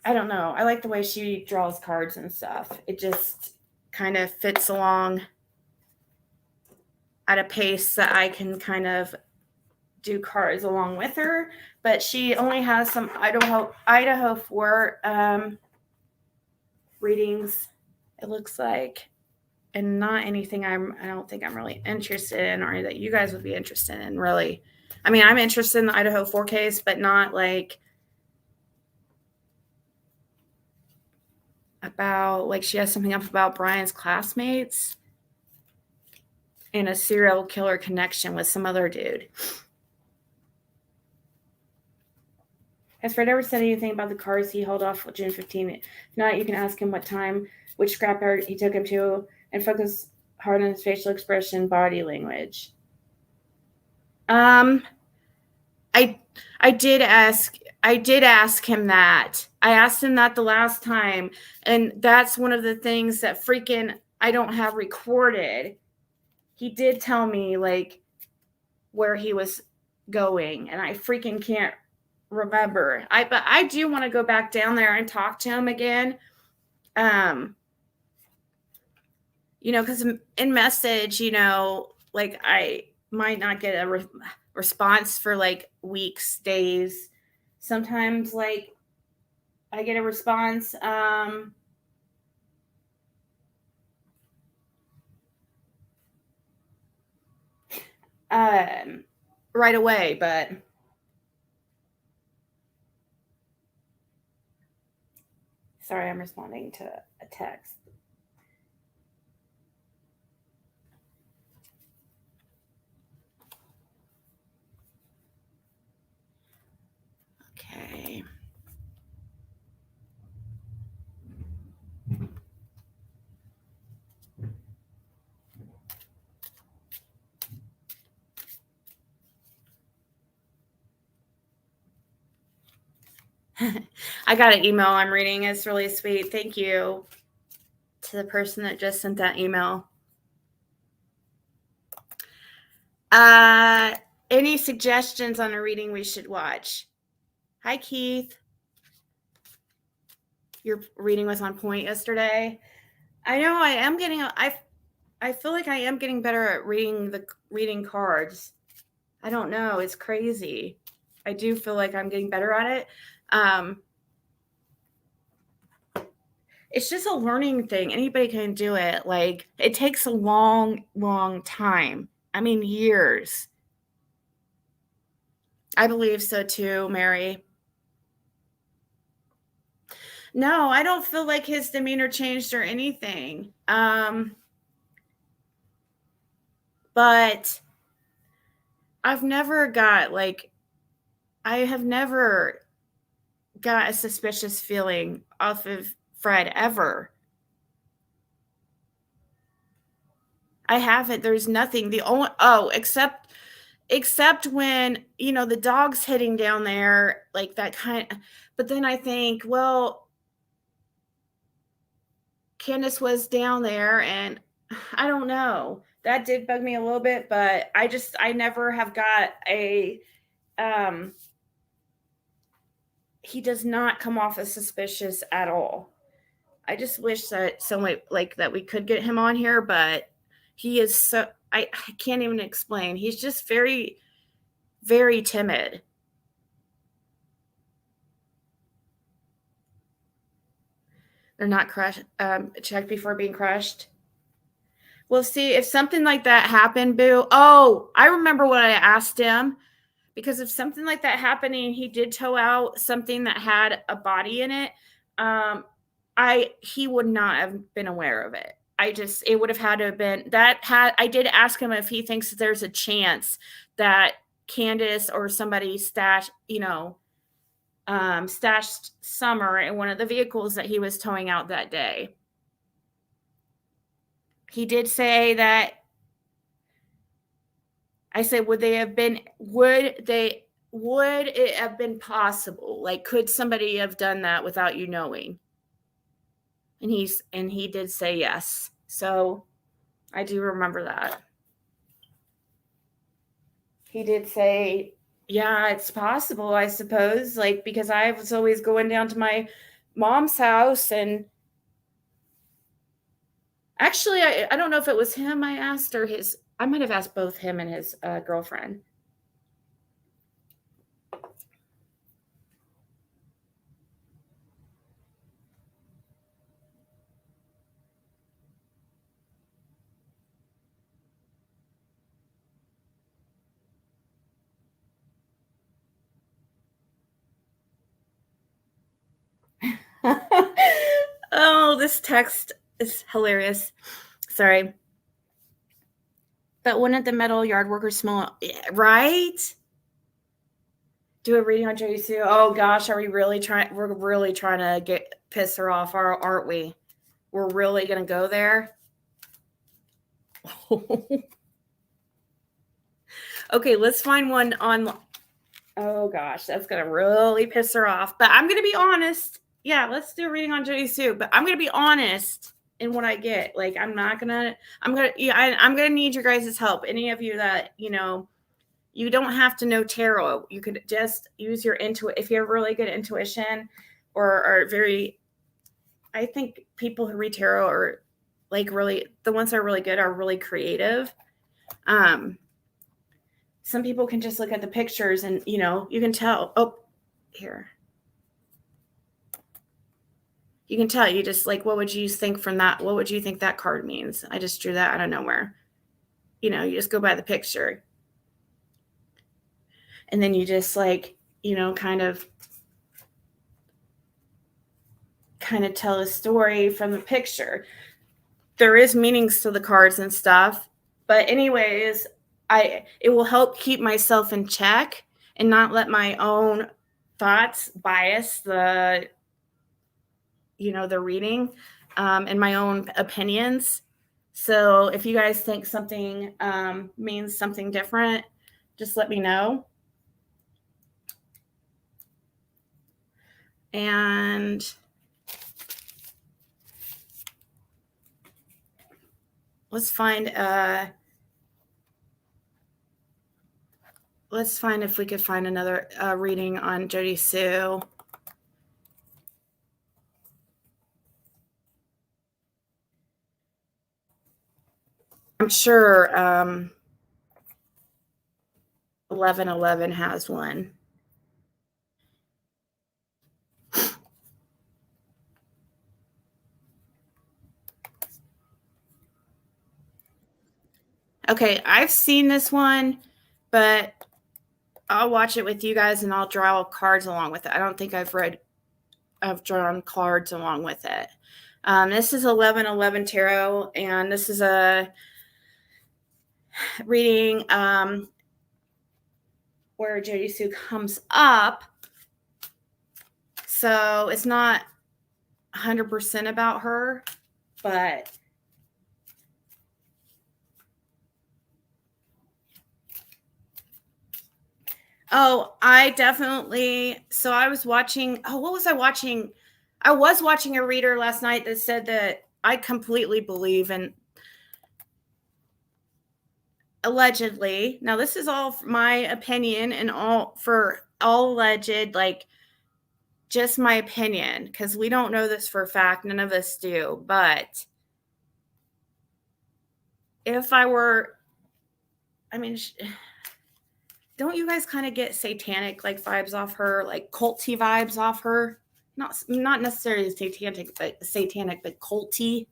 I don't know. I like the way she draws cards and stuff. It just kind of fits along at a pace that I can kind of do cards along with her. But she only has some Idaho 4 readings, it looks like, and not anything I don't think I'm really interested in, or that you guys would be interested in, really. I mean, I'm interested in the Idaho 4 case, but not like about, like, she has something up about Brian's classmates and a serial killer connection with some other dude. Has Fred ever said anything about the cars he held off June 15th? If not, you can ask him what time, which scrapyard he took him to, and focus hard on his facial expression, body language. I did ask him that. I asked him that the last time, and that's one of the things that freaking I don't have recorded. He did tell me, like, where he was going, and I freaking can't remember. But I do want to go back down there and talk to him again. Because in message, like, I might not get a response for like weeks, days. Sometimes, like, I get a response right away, but sorry, I'm responding to a text. Okay. I got an email I'm reading. It's really sweet. Thank you to the person that just sent that email. Any suggestions on a reading we should watch? Hi, Keith. Your reading was on point yesterday. I know I am getting. I feel like I am getting better at reading cards. I don't know. It's crazy. I do feel like I'm getting better at it. It's just a learning thing. Anybody can do it. Like, it takes a long, long time. I mean, years. I believe so too, Mary. No, I don't feel like his demeanor changed or anything. But I've never got I have never got a suspicious feeling off of Fred ever. I haven't. There's nothing. The only except when, the dog's hitting down there, like that kind. But then I think, well, Candace was down there, and I don't know. That did bug me a little bit, but I never have got a. He does not come off as suspicious at all. I just wish that that we could get him on here, but he is so. I can't even explain. He's just very, very timid. They're not crushed. Check before being crushed. Well, see, if something like that happened, Boo. Oh, I remember what I asked him, because if something like that happened and he did tow out something that had a body in it, he would not have been aware of it. It would have had to have been I did ask him if he thinks that there's a chance that Candace or somebody stashed Summer in one of the vehicles that he was towing out that day. He did say that. I said, would it have been possible? Like, could somebody have done that without you knowing? And he did say yes. So I do remember that. He did say, yeah, it's possible, I suppose. Like, because I was always going down to my mom's house, and actually, I don't know if it was him I asked or I might have asked both him and his girlfriend. Oh, this text is hilarious. Sorry. But wouldn't the metal yard workers smell, right? Do a reading on Jody Sue. Oh gosh, are we really trying? We're really trying to piss her off, aren't we? We're really gonna go there. Okay, let's find one on. Oh gosh, that's gonna really piss her off. But I'm gonna be honest. Yeah, let's do a reading on Jody Sue. But I'm gonna be honest in what I get. Like, I'm gonna need your guys' help. Any of you that you don't have to know tarot. You could just use your intuition. If you have really good intuition, or are very, I think people who read tarot are really, the ones that are really good are really creative. Some people can just look at the pictures and, you can tell, oh, here. You can tell, you just what would you think from that? What would you think that card means? I just drew that out of nowhere. You just go by the picture. And then you just kind of tell a story from the picture. There is meanings to the cards and stuff. But anyways, it will help keep myself in check and not let my own thoughts bias the reading, and my own opinions. So if you guys think something means something different, just let me know. And let's find if we could find another reading on Jody Sue. I'm sure 1111 has one. Okay, I've seen this one, but I'll watch it with you guys and I'll draw cards along with it. I don't think I've drawn cards along with it. This is 1111 Tarot, and this is a reading where Jody Sue comes up. So it's not 100% about her, but I definitely. So I was watching. What was I watching? I was watching a reader last night that said that I completely believe in. Allegedly, now this is all my opinion and all alleged, like just my opinion, because we don't know this for a fact. None of us do. But if I were, don't you guys kind of get satanic like vibes off her, like culty vibes off her? Not necessarily satanic, but culty.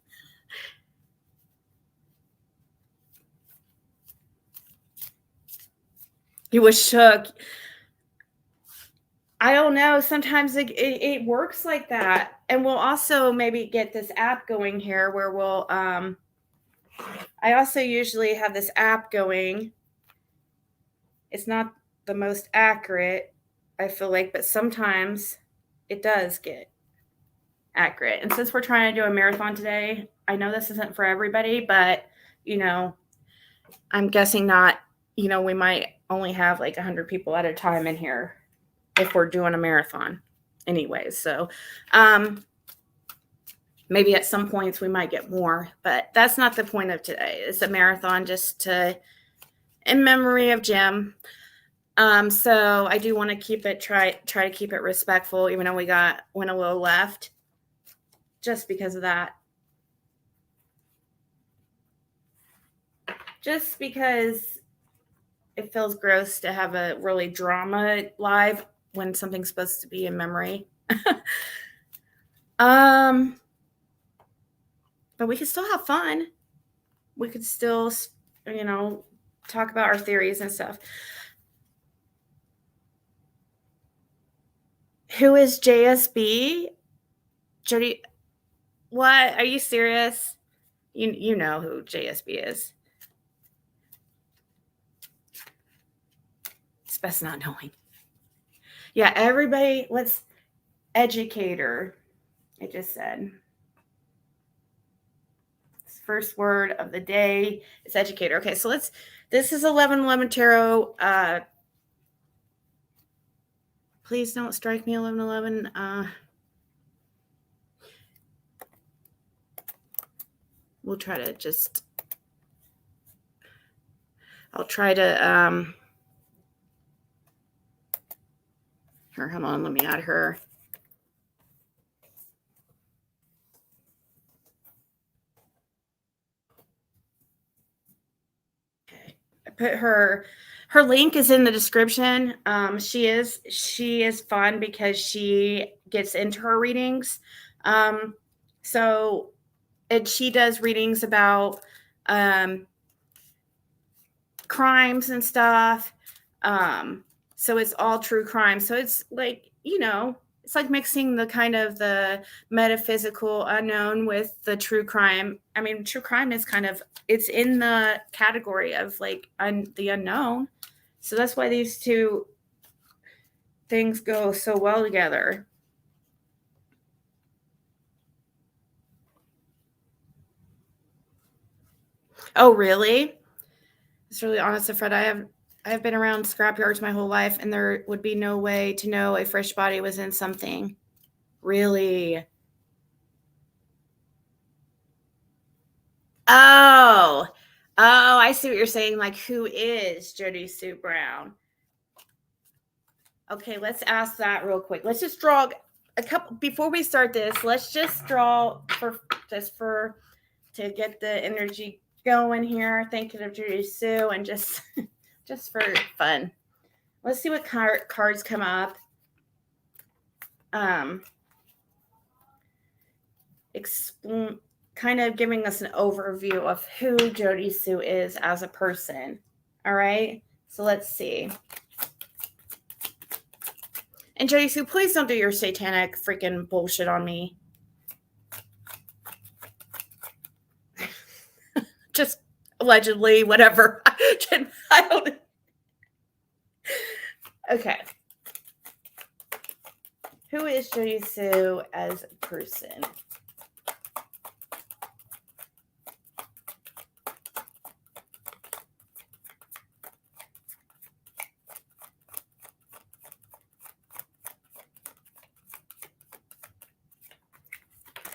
He was shook. I don't know. Sometimes it works like that. And we'll also maybe get this app going here where we'll I also usually have this app going. It's not the most accurate, I feel like, but sometimes it does get accurate. And since we're trying to do a marathon today, I know this isn't for everybody, but I'm guessing not, we might only have like 100 people at a time in here if we're doing a marathon anyways. So maybe at some points we might get more, but that's not the point of today. It's a marathon just in memory of Jim. So I do want to keep it, try to keep it respectful, even though we went a little left, just because of that. Just because it feels gross to have a really drama live when something's supposed to be in memory. But we could still have fun. We could still, talk about our theories and stuff. Who is JSB? Jody, what? Are you serious? You know who JSB is. It's best not knowing. Yeah, everybody, let's educator. It just said. First word of the day is educator. Okay, so this is 1111 Tarot. Please don't strike me, 1111. We'll try to I'll try to, here, hold on, let me add her. Okay, I put her link is in the description. She is fun because she gets into her readings. So, and she does readings about crimes and stuff. So it's all true crime. So it's like, it's like mixing the kind of the metaphysical unknown with the true crime. I mean, true crime is it's in the category of like the unknown. So that's why these two things go so well together. Oh, really? It's really honest, Fred. I have been around scrapyards my whole life, and there would be no way to know a fresh body was in something. really. Oh, I see what you're saying. Like, who is Jody Sue Brown? Okay, let's ask that real quick. Let's just draw a couple before we start this. Let's just draw to get the energy going here. Thinking of Jody Sue and just for fun. Let's see what cards come up. Kind of giving us an overview of who Jody Sue is as a person. All right, so let's see. And Jody Sue, please don't do your satanic freaking bullshit on me. Just allegedly, whatever. I don't. Okay. Who is Jody Sue as a person?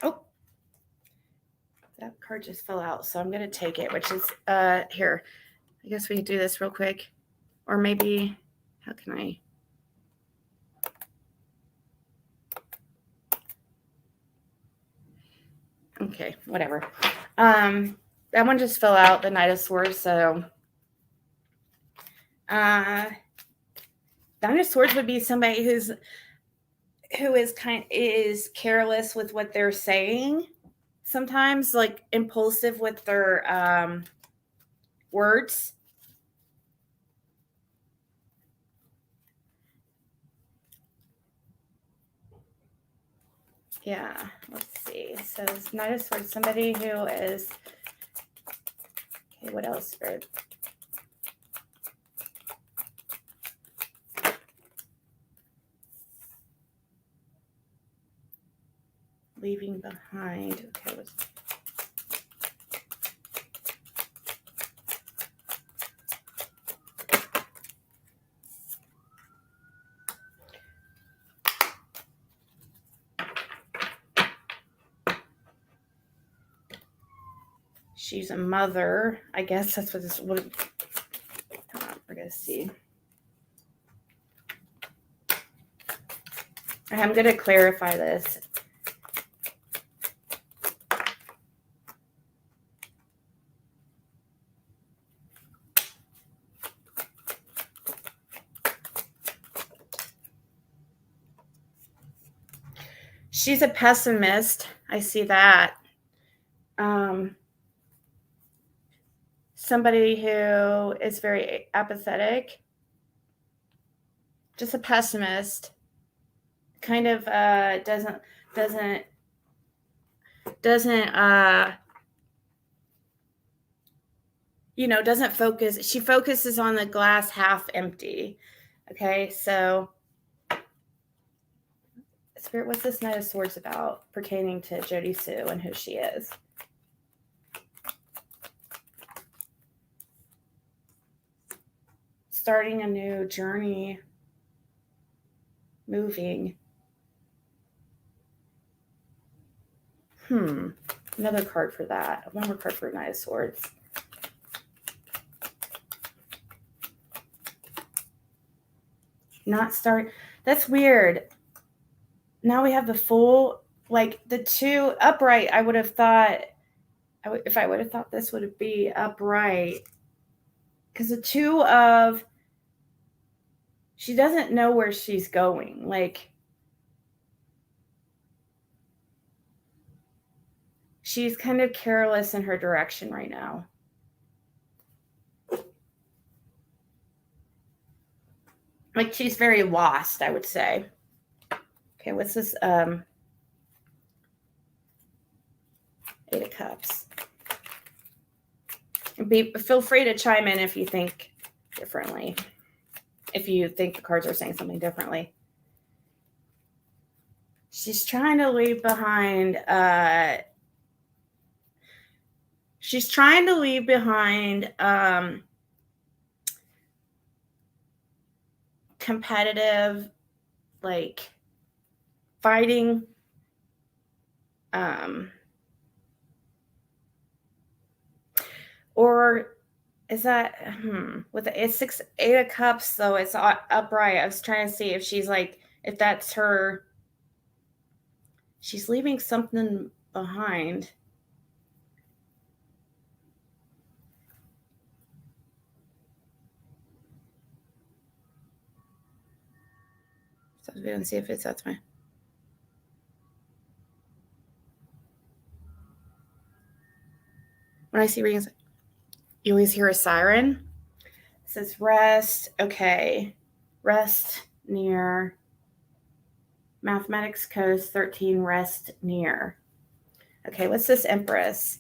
Oh, that card just fell out, so I'm going to take it, which is here. I guess we can do this real quick. Or maybe, how can I? Okay, whatever. That one just fell out, the Knight of Swords, so Knight of Swords would be somebody who is careless with what they're saying, sometimes like impulsive with their words. Yeah, let's see. So Knight of Swords, somebody who is, okay, what else? Leaving behind. Okay, she's a mother. I guess that's what this would. We're gonna see. I'm gonna clarify this. She's a pessimist. I see that. Somebody who is very apathetic. Just a pessimist. Kind of doesn't doesn't focus. She focuses on the glass half empty. Okay, so Spirit, what's this Knight of Swords about pertaining to Jody Sue and who she is? Starting a new journey, moving. Another card for that. One more card for Knight of Swords. Not start. That's weird. Now we have the Fool. Like the two upright, I would have thought, if I would have thought this would be upright. Because the two of, she doesn't know where she's going. Like, she's kind of careless in her direction right now. Like, she's very lost, I would say. Okay, what's this? Eight of Cups. Feel free to chime in if you think differently. If you think the cards are saying something differently. She's trying to leave behind. She's trying to leave behind competitive, like fighting Or is that with it's 8 of cups, so it's upright. I was trying to see if she's like, if that's her, she's leaving something behind. So we don't see if that's my. When I see readings, you always hear a siren. It says rest. Okay. Rest near. Mathematics Coast 13, rest near. Okay, what's this Empress?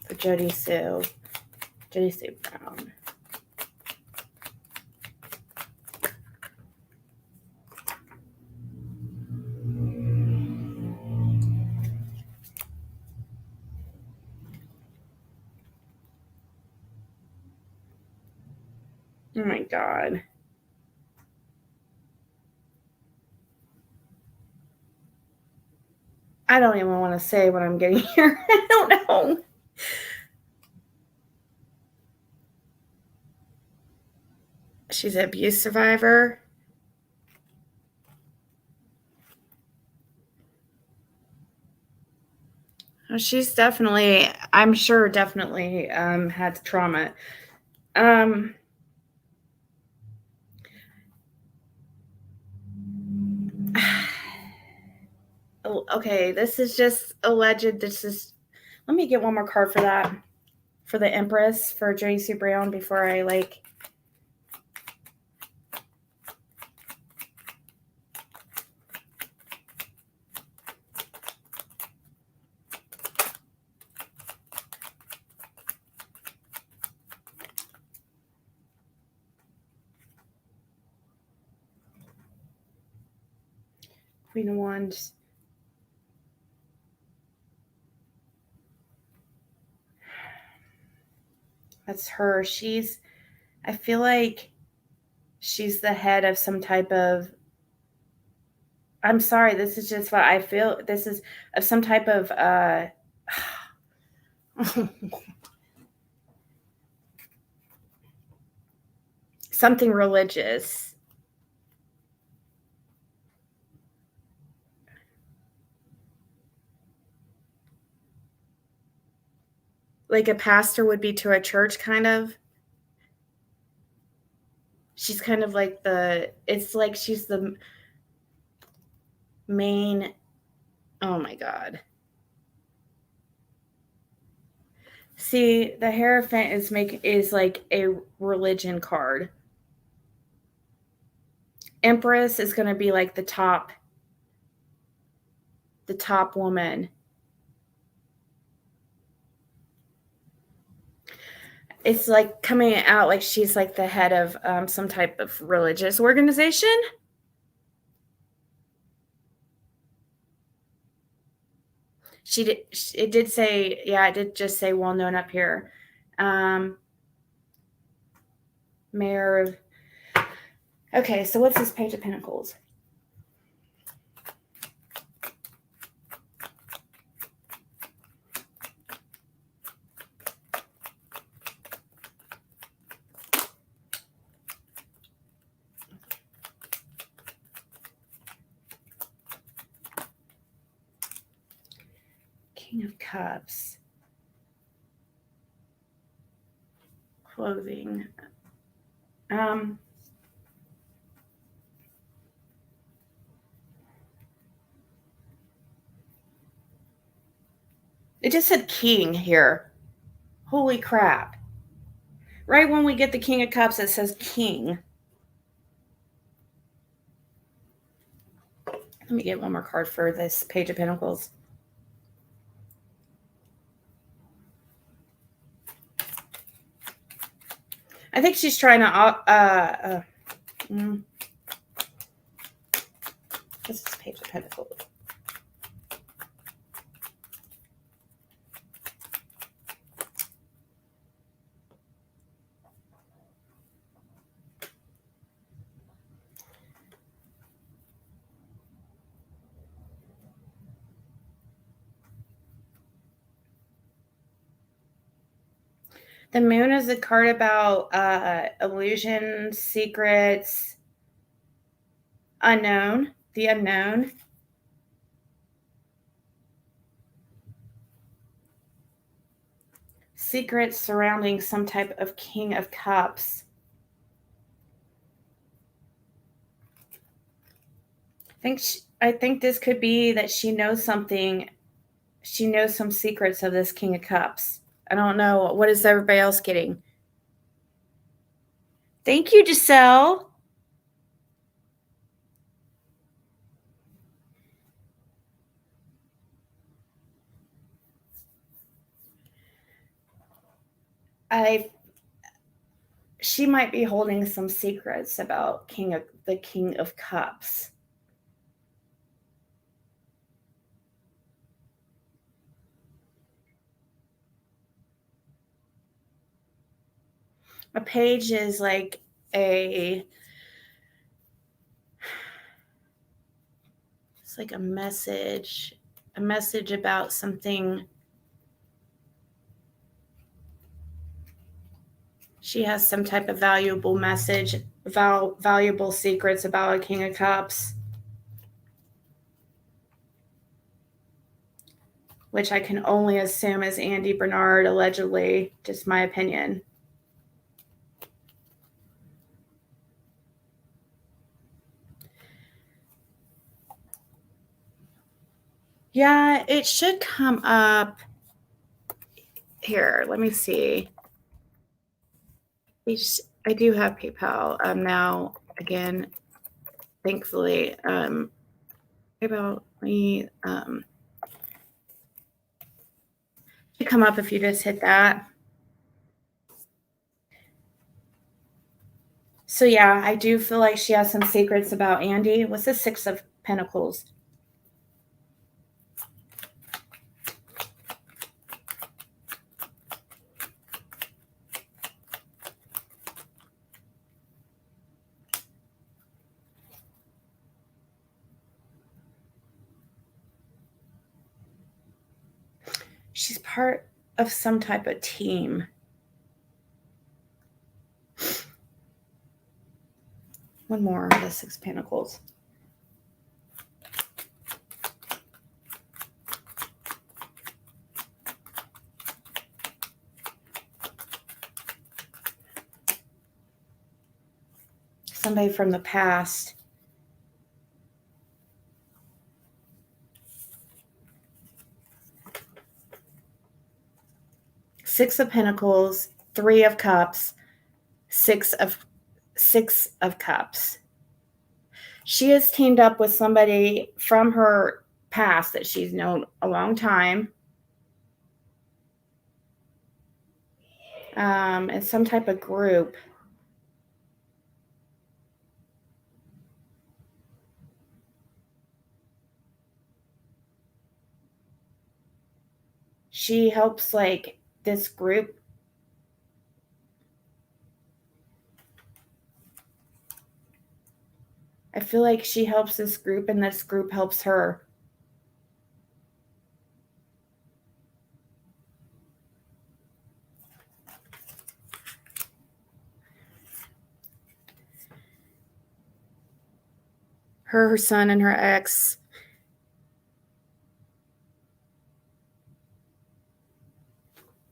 For Jody Sue. Jody Sue Brown. Oh my God. I don't even want to say what I'm getting here. I don't know. She's an abuse survivor. She's definitely, I'm sure, definitely had trauma. Okay, this is just alleged. This is, let me get one more card for that. For the Empress, for Jody Sue Brown, before I like. Queen of Wands. That's her. I feel like she's the head of some type of, I'm sorry, this is just what I feel. This is of some type of, something religious. Like a pastor would be to a church, kind of. She's kind of like it's like she's the main, oh my God. See, the Hierophant is like a religion card. Empress is going to be like the top woman. It's like coming out like she's like the head of some type of religious organization. It did say, yeah, it did just say well known up here. Mayor of, okay, so what's this Page of Pentacles? King of Cups. Clothing. It just said king here. Holy crap. Right when we get the King of Cups, it says king. Let me get one more card for this Page of Pentacles. I think she's trying to, this is Page of Pentacles. The Moon is a card about illusions, secrets, unknown, the unknown. Secrets surrounding some type of King of Cups. I think this could be that she knows something. She knows some secrets of this King of Cups. I don't know. What is everybody else getting? Thank you, Giselle. She might be holding some secrets about the King of Cups. A page is like it's like a message about something. She has some type of valuable message, valuable secrets about a King of Cups, which I can only assume is Andy Bernard, allegedly, just my opinion. Yeah, it should come up here. Let me see. I do have PayPal now again, thankfully. PayPal me should come up if you just hit that. So yeah, I do feel like she has some secrets about Andy. What's the Six of Pentacles? She's part of some type of team. One more, the Six of Pentacles. Somebody from the past. Six of Pentacles, Three of Cups, Six of Cups. She has teamed up with somebody from her past that she's known a long time. And some type of group. She helps like this group. I feel like she helps this group and this group helps her. Her son, and her ex.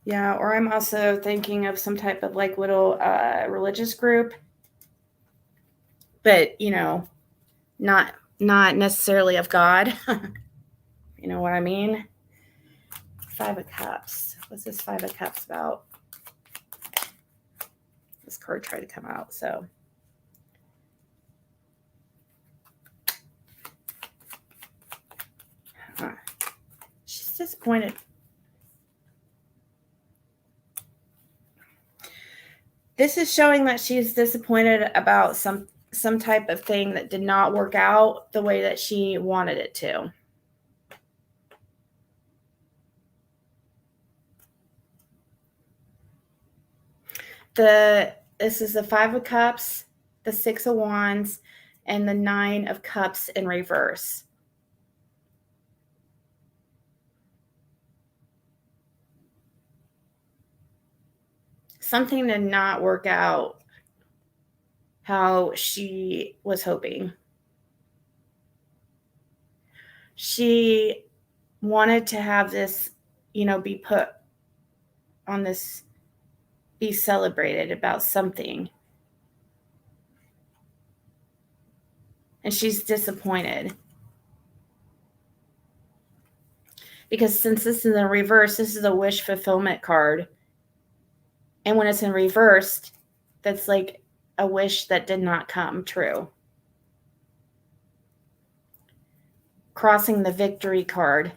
Yeah, or I'm also thinking of some type of like little religious group. But, you know, not necessarily of God. You know what I mean? Five of Cups. What's this Five of Cups about? This card tried to come out, so. She's disappointed. This is showing that she's disappointed about some type of thing that did not work out the way that she wanted it to. This is the Five of Cups, the Six of Wands, and the Nine of Cups in reverse. something did not work out how she was hoping. She wanted to have this, be put on this, be celebrated about something. And she's disappointed. Because since this is in reverse, this is a wish fulfillment card. And when it's in reversed, that's like a wish that did not come true. Crossing the victory card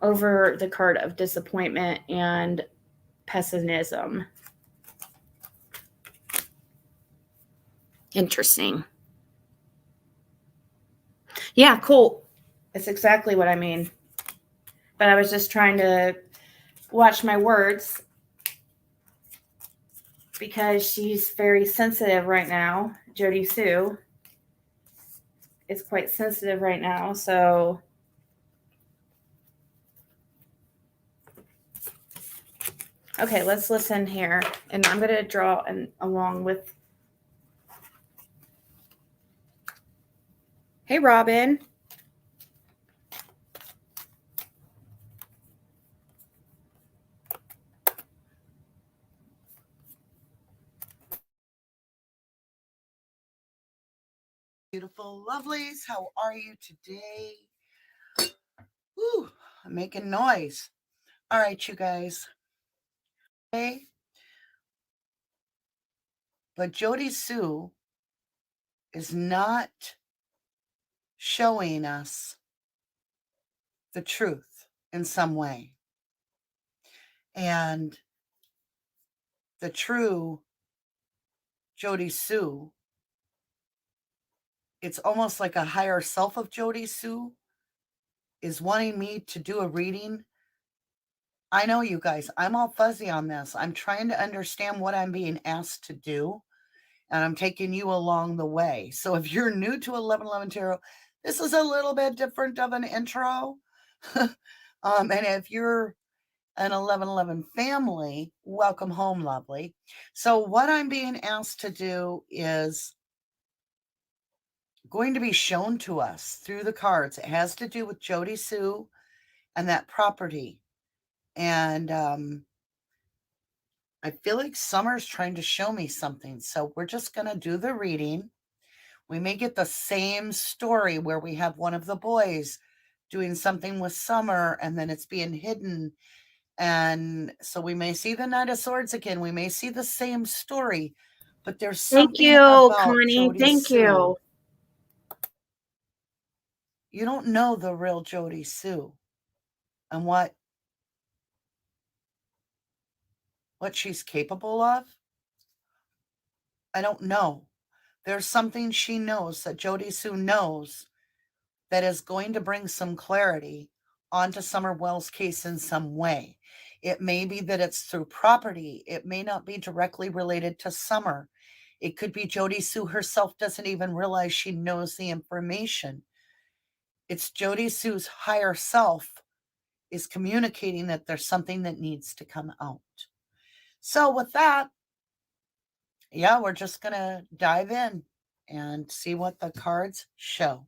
over the card of disappointment and pessimism. Interesting. Yeah, cool. That's exactly what I mean. But I was just trying to watch my words because she's very sensitive right now. Jody Sue is quite sensitive right now. So okay, let's listen here. And I'm going to draw along with. Hey, Robin. Beautiful lovelies, how are you today? Woo, I'm making noise. All right, you guys. Okay. But Jody Sue is not showing us the truth in some way. And the true Jody Sue, it's almost like a higher self of Jody Sue is wanting me to do a reading. I know, you guys, I'm all fuzzy on this. I'm trying to understand what I'm being asked to do, and I'm taking you along the way. So if you're new to 1111 Tarot, this is a little bit different of an intro. And if you're an 1111 family, welcome home, lovely. So what I'm being asked to do is going to be shown to us through the cards. It has to do with Jody Sue and that property. And I feel like Summer's trying to show me something. So we're just going to do the reading. We may get the same story where we have one of the boys doing something with Summer and then it's being hidden. And so we may see the Knight of Swords again. We may see the same story, but there's something about Connie. Jody Thank Sue. you. You don't know the real Jody Sue and what she's capable of. I don't know. There's something she knows that Jody Sue knows that is going to bring some clarity onto Summer Wells' case in some way. It may be that it's through property. It may not be directly related to Summer. It could be Jody Sue herself doesn't even realize she knows the information. It's Jody Sue's higher self is communicating that there's something that needs to come out. So with that, yeah, we're just going to dive in and see what the cards show.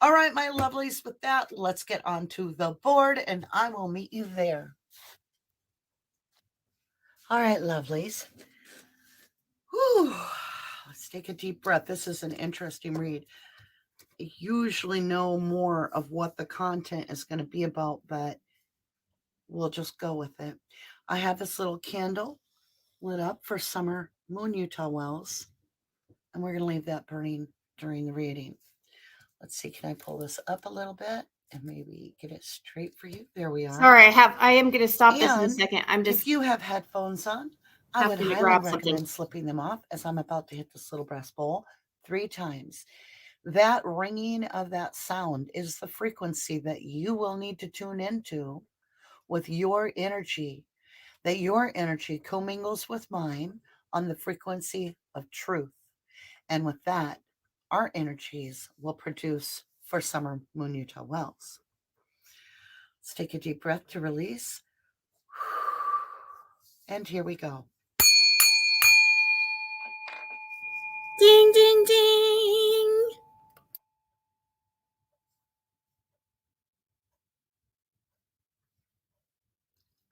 All right, my lovelies, with that, let's get onto the board and I will meet you there. All right, lovelies. Whew. Let's take a deep breath. This is an interesting read. I usually know more of what the content is going to be about, but we'll just go with it. I have this little candle lit up for Summer Moon Utah Wells, and we're going to leave that burning during the reading. Let's see, can I pull this up a little bit and maybe get it straight for you? There we are. Sorry, I am going to stop this in a second. If you have headphones on, I would highly recommend slipping them off as I'm about to hit this little brass bowl 3 times. That ringing of that sound is the frequency that you will need to tune into with your energy, that your energy commingles with mine on the frequency of truth. And with that, our energies will produce for Summer Moon Utah Wells. Let's take a deep breath to release. And here we go. Ding, ding, ding.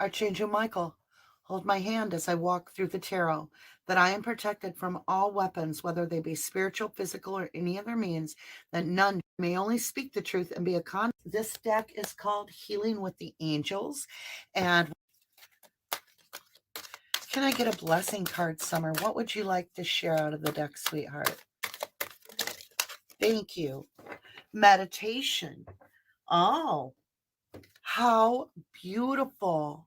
Archangel Michael, hold my hand as I walk through the tarot, that I am protected from all weapons, whether they be spiritual, physical, or any other means, that none may only speak the truth and be a con. This deck is called Healing with the Angels. And can I get a blessing card, Summer? What would you like to share out of the deck, sweetheart? Thank you. Meditation. Oh, how beautiful.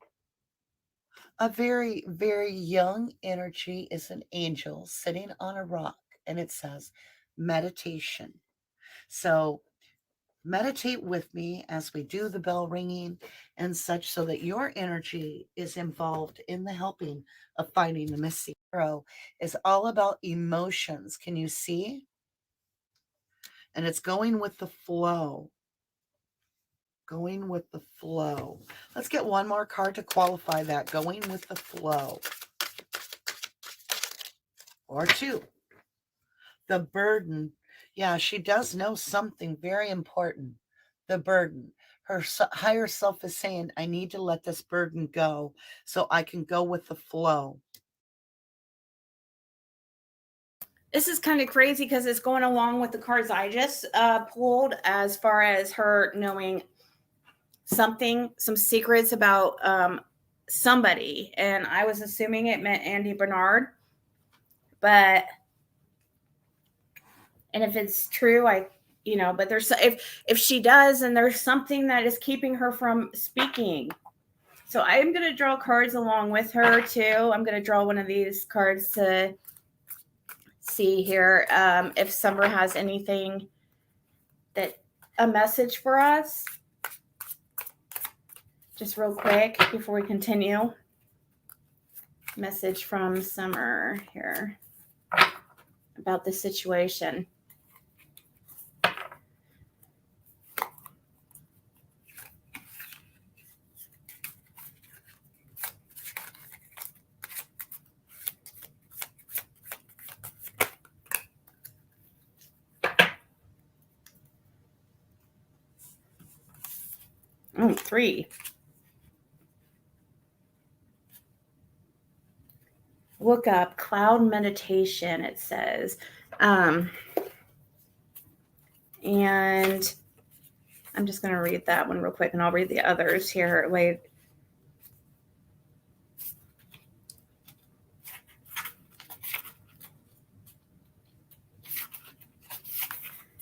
A very, very young energy is an angel sitting on a rock, and it says meditation. So meditate with me as we do the bell ringing and such, so that your energy is involved in the helping of finding the missing. Tarot is all about emotions. Can you see? And it's going with the flow. Going with the flow. Let's get one more card to qualify that. Going with the flow. Or two. The burden. Yeah, she does know something very important. The burden. Her higher self is saying, I need to let this burden go so I can go with the flow. This is kind of crazy because it's going along with the cards I just pulled, as far as her knowing something, some secrets about somebody. And I was assuming it meant Andy Bernard. But, and if it's true, but there's, if she does, and there's something that is keeping her from speaking. So I'm going to draw cards along with her too. I'm going to draw one of these cards to see here if Summer has anything, a message for us. Just real quick before we continue. Message from Summer here about the situation. Oh, 3. Look up cloud meditation, it says. And I'm just going to read that one real quick, and I'll read the others here. Wait.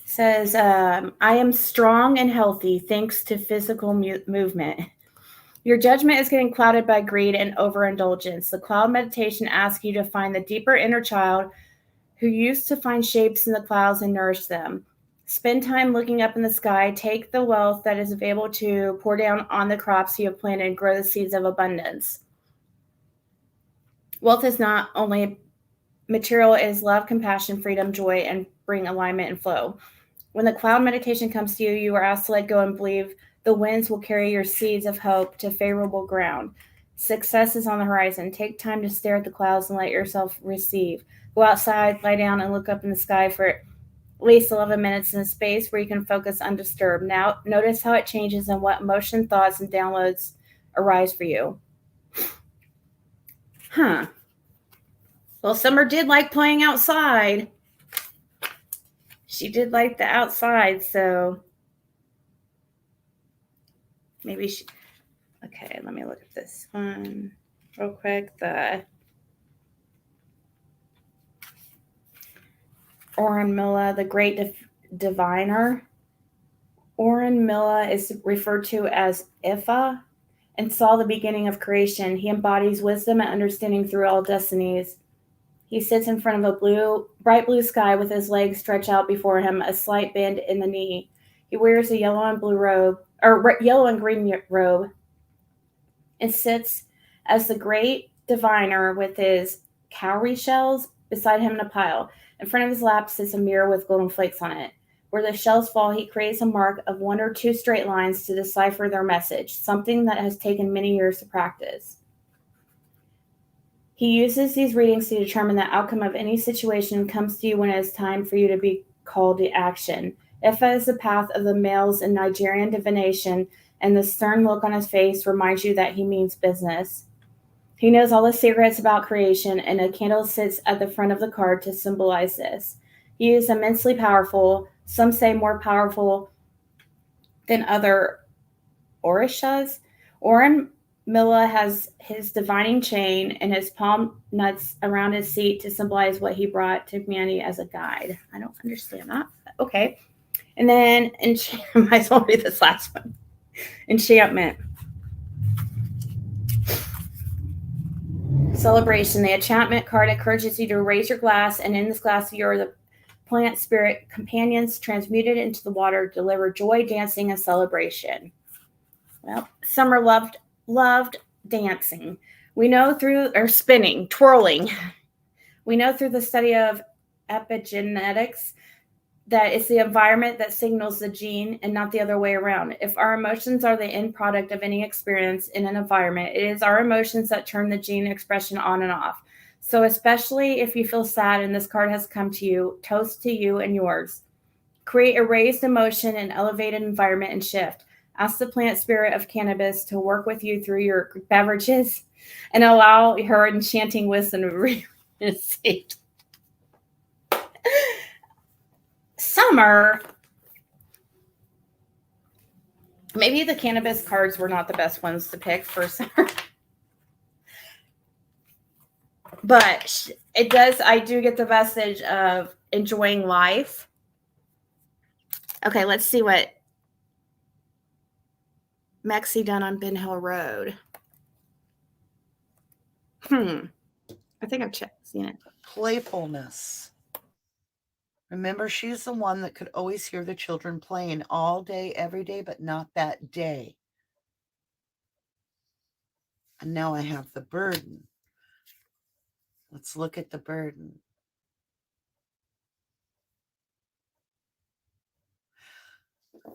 Says, I am strong and healthy thanks to physical movement. Your judgment is getting clouded by greed and overindulgence. The cloud meditation asks you to find the deeper inner child who used to find shapes in the clouds and nourish them. Spend time looking up in the sky. Take the wealth that is available to pour down on the crops you have planted and grow the seeds of abundance. Wealth is not only material, it is love, compassion, freedom, joy, and bring alignment and flow. When the cloud meditation comes to you, you are asked to let go and believe the winds will carry your seeds of hope to favorable ground. Success is on the horizon. Take time to stare at the clouds and let yourself receive. Go outside, lie down, and look up in the sky for at least 11 minutes in a space where you can focus undisturbed. Now, notice how it changes and what emotion, thoughts, and downloads arise for you. Well, Summer did like playing outside. She did like the outside, so maybe she... Okay, let me look at this one real quick. The Oren Milla, the great diviner. Oren Milla is referred to as Ifa and saw the beginning of creation. He embodies wisdom and understanding through all destinies. He sits in front of a bright blue sky with his legs stretched out before him, a slight bend in the knee. He wears a yellow and blue robe, or yellow and green robe, and sits as the great diviner with his cowrie shells beside him in a pile. In front of his lap sits a mirror with golden flakes on it. Where the shells fall, he creates a mark of 1 or 2 straight lines to decipher their message, something that has taken many years to practice. He uses these readings to determine the outcome of any situation and comes to you when it is time for you to be called to action. Ifa is the path of the males in Nigerian divination, and the stern look on his face reminds you that he means business. He knows all the secrets about creation, and a candle sits at the front of the card to symbolize this. He is immensely powerful, some say more powerful than other Orishas. Oren Milla has his divining chain and his palm nuts around his seat to symbolize what he brought to humanity as a guide. I don't understand that. Okay. And then, I might as well read this last one. Enchantment. Celebration. The enchantment card encourages you to raise your glass, and in this glass, you're the plant spirit companions transmuted into the water, deliver joy, dancing, and celebration. Well, Summer loved dancing. We know through, or spinning, twirling. We know through the study of epigenetics that it's the environment that signals the gene and not the other way around. If our emotions are the end product of any experience in an environment, it is our emotions that turn the gene expression on and off. So especially if you feel sad and this card has come to you, toast to you and yours. Create a raised emotion and elevated environment and shift. Ask the plant spirit of cannabis to work with you through your beverages and allow her enchanting wisdom to be received. Summer. Maybe the cannabis cards were not the best ones to pick for summer. But it does, I do get the message of enjoying life. Okay, let's see what Mexi done on Ben Hill Road. I think I've seen it. Playfulness. Remember, she's the one that could always hear the children playing all day, every day, but not that day. And now I have the burden. Let's look at the burden.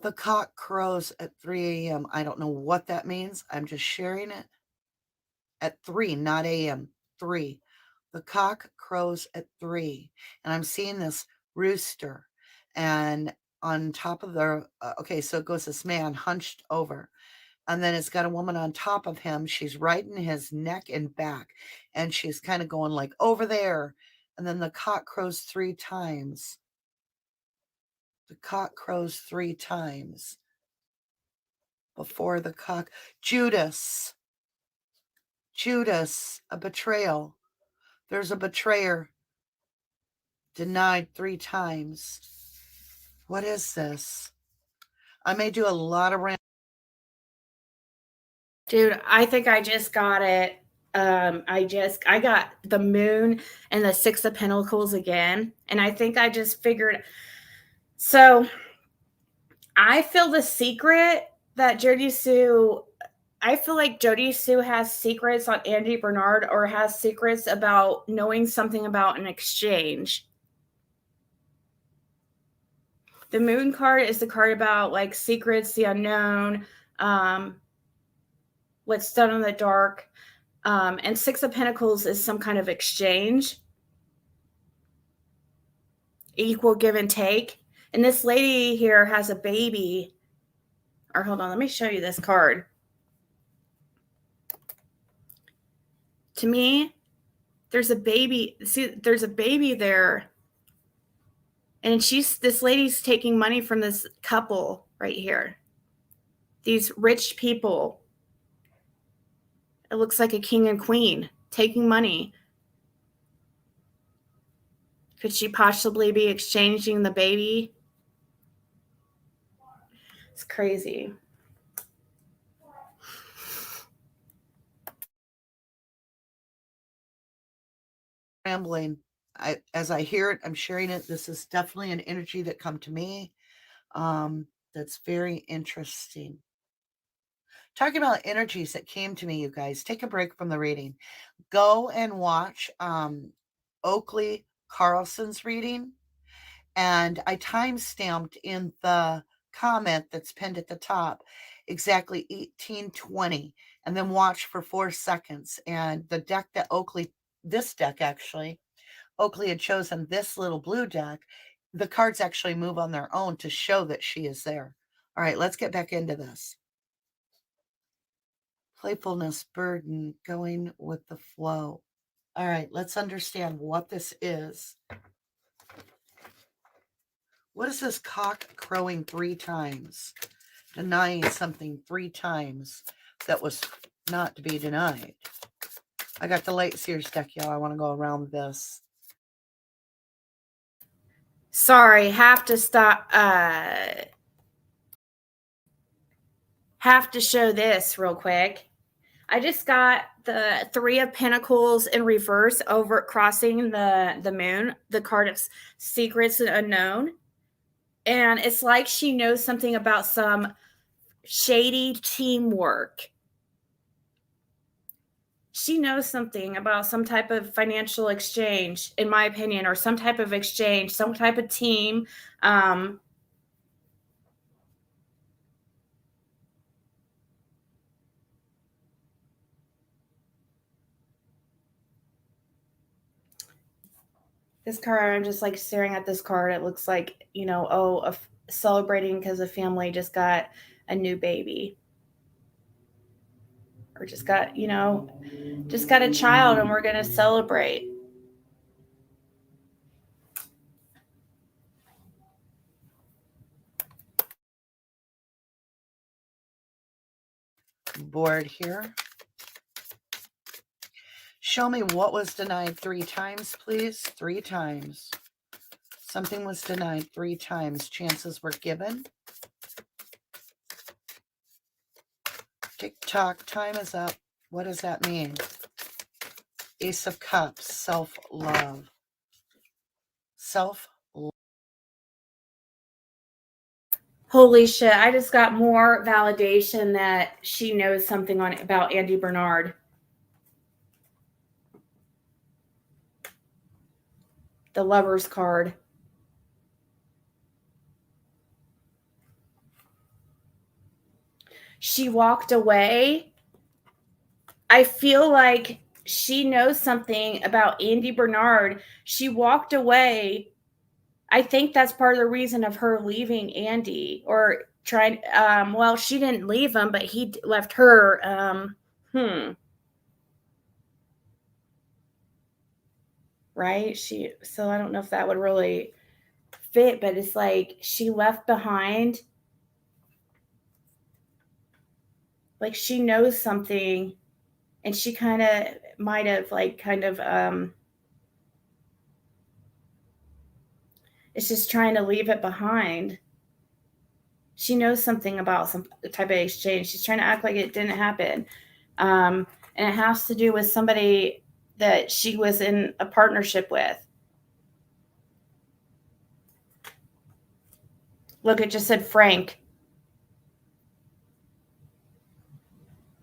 The cock crows at 3 a.m. I don't know what that means. I'm just sharing it. At 3, not a.m. 3. The cock crows at 3. And I'm seeing this rooster. And on top of the, okay, so it goes this man hunched over. And then it's got a woman on top of him. She's riding his neck and back. And she's kind of going like over there. And then the cock crows 3 times. The cock crows 3 times. Before the cock. Judas, a betrayal. There's a betrayer. Denied 3 times. What is this? I may do a lot of Dude, I think I just got it. I got the moon and the 6 of Pentacles again. And I think I just figured. So I feel the secret that Jody Sue, I feel like Jody Sue has secrets on Andy Bernard or has secrets about knowing something about an exchange. The moon card is the card about like secrets, the unknown, what's done in the dark. And 6 of Pentacles is some kind of exchange. Equal give and take. And this lady here has a baby. Or hold on, let me show you this card. To me, there's a baby. See, there's a baby there. And this lady's taking money from this couple right here. These rich people. It looks like a king and queen taking money. Could she possibly be exchanging the baby? It's crazy. rambling. As I hear it, I'm sharing it. This is definitely an energy that come to me. That's very interesting. Talking about energies that came to me, you guys, take a break from the reading. Go and watch Oakley Carlson's reading. And I time-stamped in the comment that's pinned at the top exactly 1820, and then watch for 4 seconds. And the deck that Oakley this deck, actually. Oakley had chosen this little blue deck. The cards actually move on their own to show that she is there. All right, let's get back into this. Playfulness, burden, going with the flow. All right, let's understand what this is. What is this cock crowing 3 times? Denying something 3 times that was not to be denied. I got the Light Seers deck, y'all. I want to go around this. Sorry, have to stop. Have to show this real quick. I just got the 3 of Pentacles in reverse over crossing the moon, the card of secrets and unknown. And it's like she knows something about some shady teamwork. She knows something about some type of financial exchange, in my opinion, or some type of exchange, some type of team. This card, I'm just like staring at this card. It looks like, celebrating because a family just got a new baby. Or just got a child and we're going to celebrate. Board here. Show me what was denied 3 times, please. 3 times. Something was denied 3 times. Chances were given. Tick-tock, time is up. What does that mean? Ace of Cups, self-love. Self-love. Holy shit, I just got more validation that she knows something about Andy Bernard. The Lover's card. She walked away. I feel like she knows something about Andy Bernard. She walked away. I think that's part of the reason of her leaving Andy, or trying. Well, she didn't leave him, but he left her. Right? So I don't know if that would really fit, but it's like she left behind. Like she knows something, and she kind of might have it's just trying to leave it behind. She knows something about some type of exchange. She's trying to act like it didn't happen. And it has to do with somebody that she was in a partnership with. Look, it just said Frank.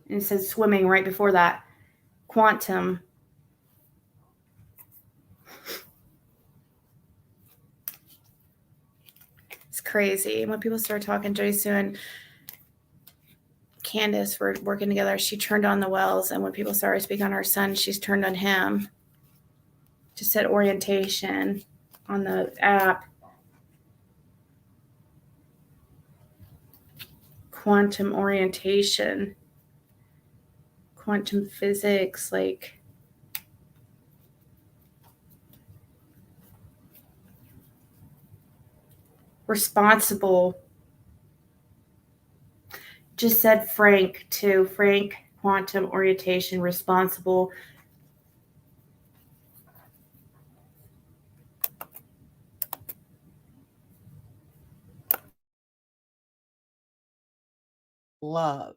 And it says swimming right before that. Quantum. It's crazy. When people start talking, Jody Sue and Candace were working together. She turned on the wells. And when people started speaking on her son, she's turned on him. Just said orientation on the app. Quantum orientation. Quantum physics, like responsible. Just said Frank too. Frank, quantum orientation, responsible. Love.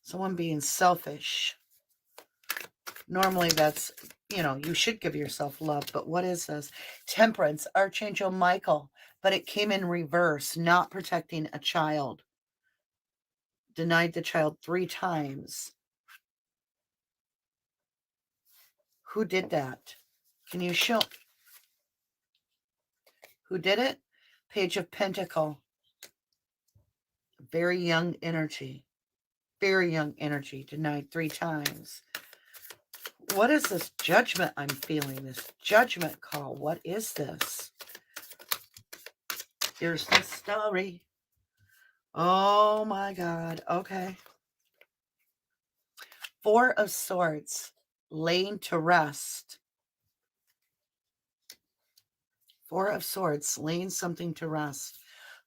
Someone being selfish. Normally that's, you should give yourself love, but what is this? Temperance, Archangel Michael, but it came in reverse, not protecting a child. Denied the child 3 times. Who did that? Can you show? Who did it? Page of Pentacle. Very young energy. Very young energy. Denied 3 times. What is this judgment I'm feeling? This judgment call. What is this? Here's the story. Oh my God. Okay. Four of Swords, laying to rest. Four of Swords, laying something to rest.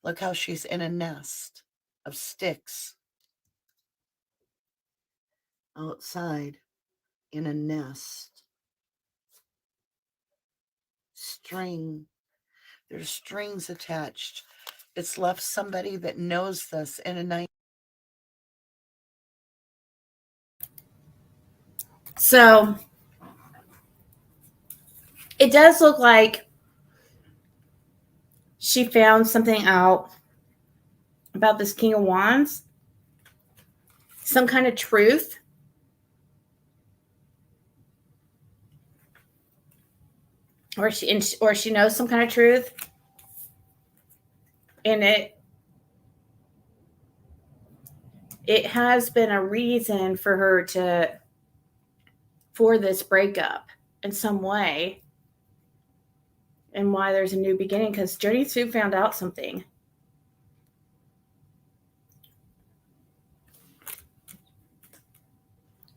Look how she's in a nest of sticks. Outside in a nest. String. There's strings attached. It's left somebody that knows this in a night. So it does look like she found something out about this King of Wands. Some kind of truth. Or she knows some kind of truth. And it has been a reason for her for this breakup in some way. And why there's a new beginning, because Jody Sue found out something.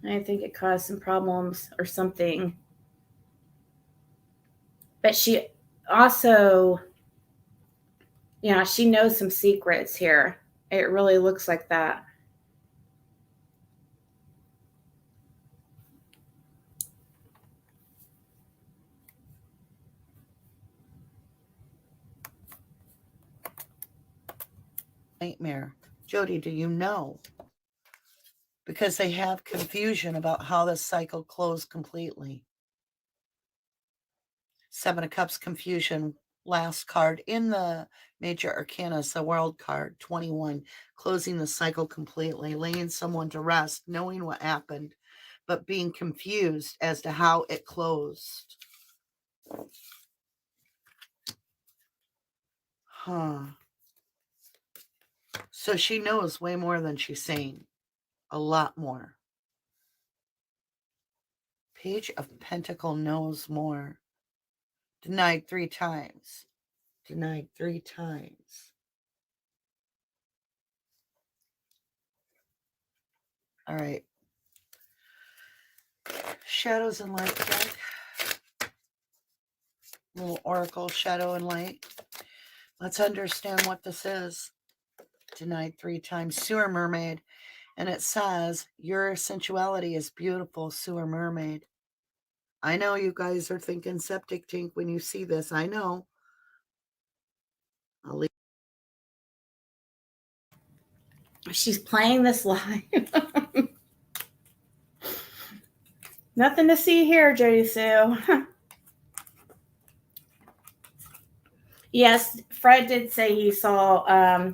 I think it caused some problems or something. But she also, yeah, she knows some secrets here. It really looks like that. Nightmare. Jody, do you know? Because they have confusion about how the cycle closed completely. Seven of Cups, confusion. Last card in the major arcana is the World card, 21. Closing the cycle completely, laying someone to rest, knowing what happened, but being confused as to how it closed. Huh. So she knows way more than she's saying. A lot more. Page of Pentacle knows more. Denied 3 times. Denied 3 times. All right. Shadows and light deck. Little oracle, shadow and light. Let's understand what this is. Denied 3 times. Sewer mermaid. And it says, your sensuality is beautiful, sewer mermaid. I know you guys are thinking septic tank when you see this. I know. I'll leave. She's playing this live. Nothing to see here, Jody Sue. Yes, Fred did say he saw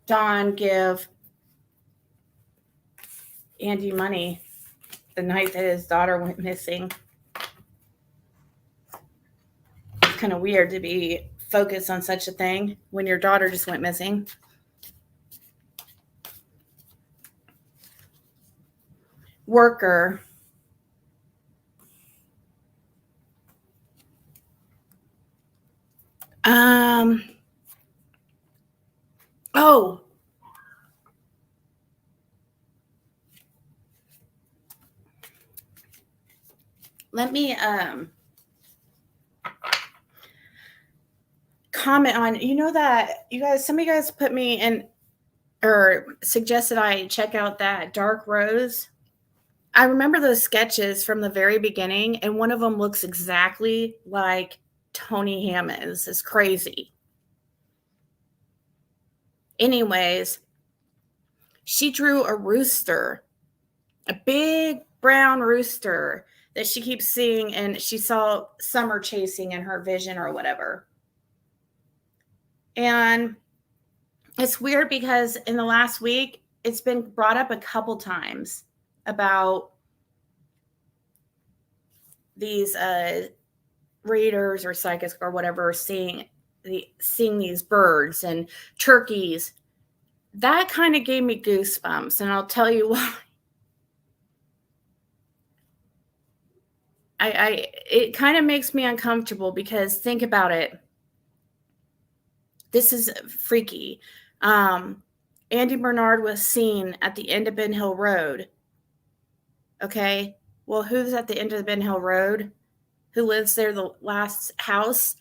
Dawn give Andy money the night that his daughter went missing. It's kind of weird to be focused on such a thing when your daughter just went missing. Worker. Oh. Let me comment on, that you guys, some of you guys put me in or suggested I check out that Dark Rose. I remember those sketches from the very beginning, and one of them looks exactly like Tony Hammond's. It's crazy. Anyways, she drew a rooster, a big brown rooster that she keeps seeing, and she saw Summer chasing in her vision or whatever. And it's weird because in the last week, it's been brought up a couple times about these readers or psychics or whatever seeing these birds and turkeys. That kind of gave me goosebumps, and I'll tell you why. it kind of makes me uncomfortable because think about it. This is freaky. Andy Bernard was seen at the end of Ben Hill Road. Okay. Well, who's at the end of the Ben Hill Road? Who lives there? The last house?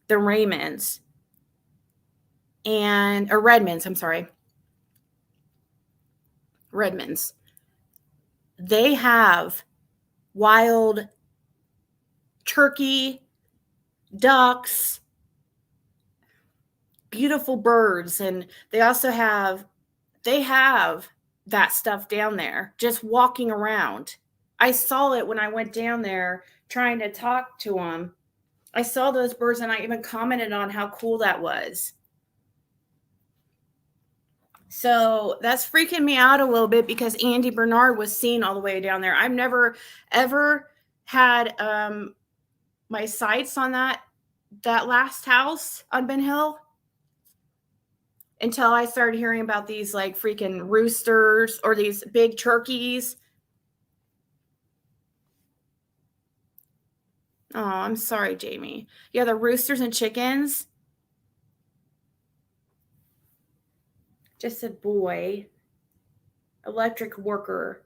The Raymonds. Or Redmonds, I'm sorry. Redmonds. They have wild turkey, ducks, beautiful birds, and they have that stuff down there just walking around. I saw it when I went down there trying to talk to them. I saw those birds and I even commented on how cool that was. So that's freaking me out a little bit because Andy Bernard was seen all the way down there. I've never ever had my sights on that last house on Ben Hill until I started hearing about these like freaking roosters or these big turkeys. Oh, I'm sorry, Jamie. Yeah, the roosters and chickens. Just a boy. Electric worker.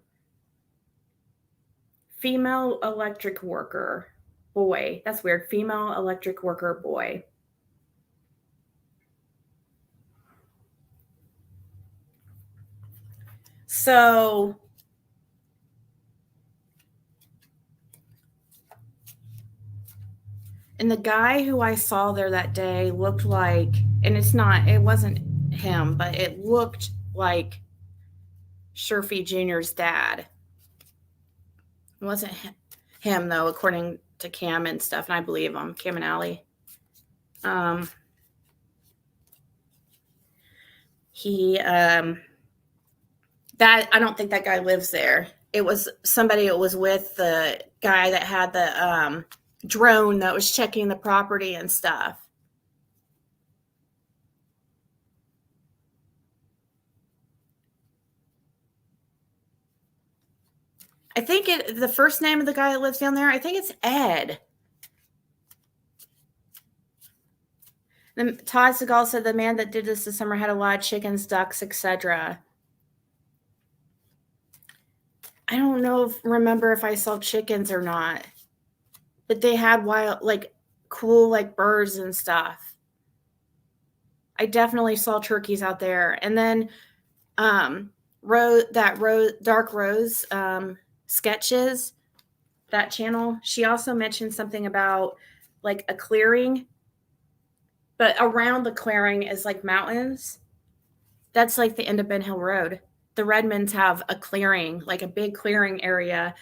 Female electric worker. Boy. That's weird. Female electric worker boy. So and the guy who I saw there that day looked like, and it wasn't him, but it looked like Sherfy Jr.'s dad. It wasn't him though, according to Cam and stuff, and I believe him, Cam and Allie. That I don't think that guy lives there. It was somebody that was with the guy that had the drone that was checking the property and stuff. I think the first name of the guy that lives down there, I think it's Ed. Todd Segal said the man that did this summer had a lot of chickens, ducks, etc. I don't remember if I saw chickens or not, but they had wild, like cool, like birds and stuff. I definitely saw turkeys out there. And then Dark Rose sketches, that channel, she also mentioned something about like a clearing, but around the clearing is like mountains. That's like the end of Ben Hill Road. The Redmonds have a clearing, like a big clearing area,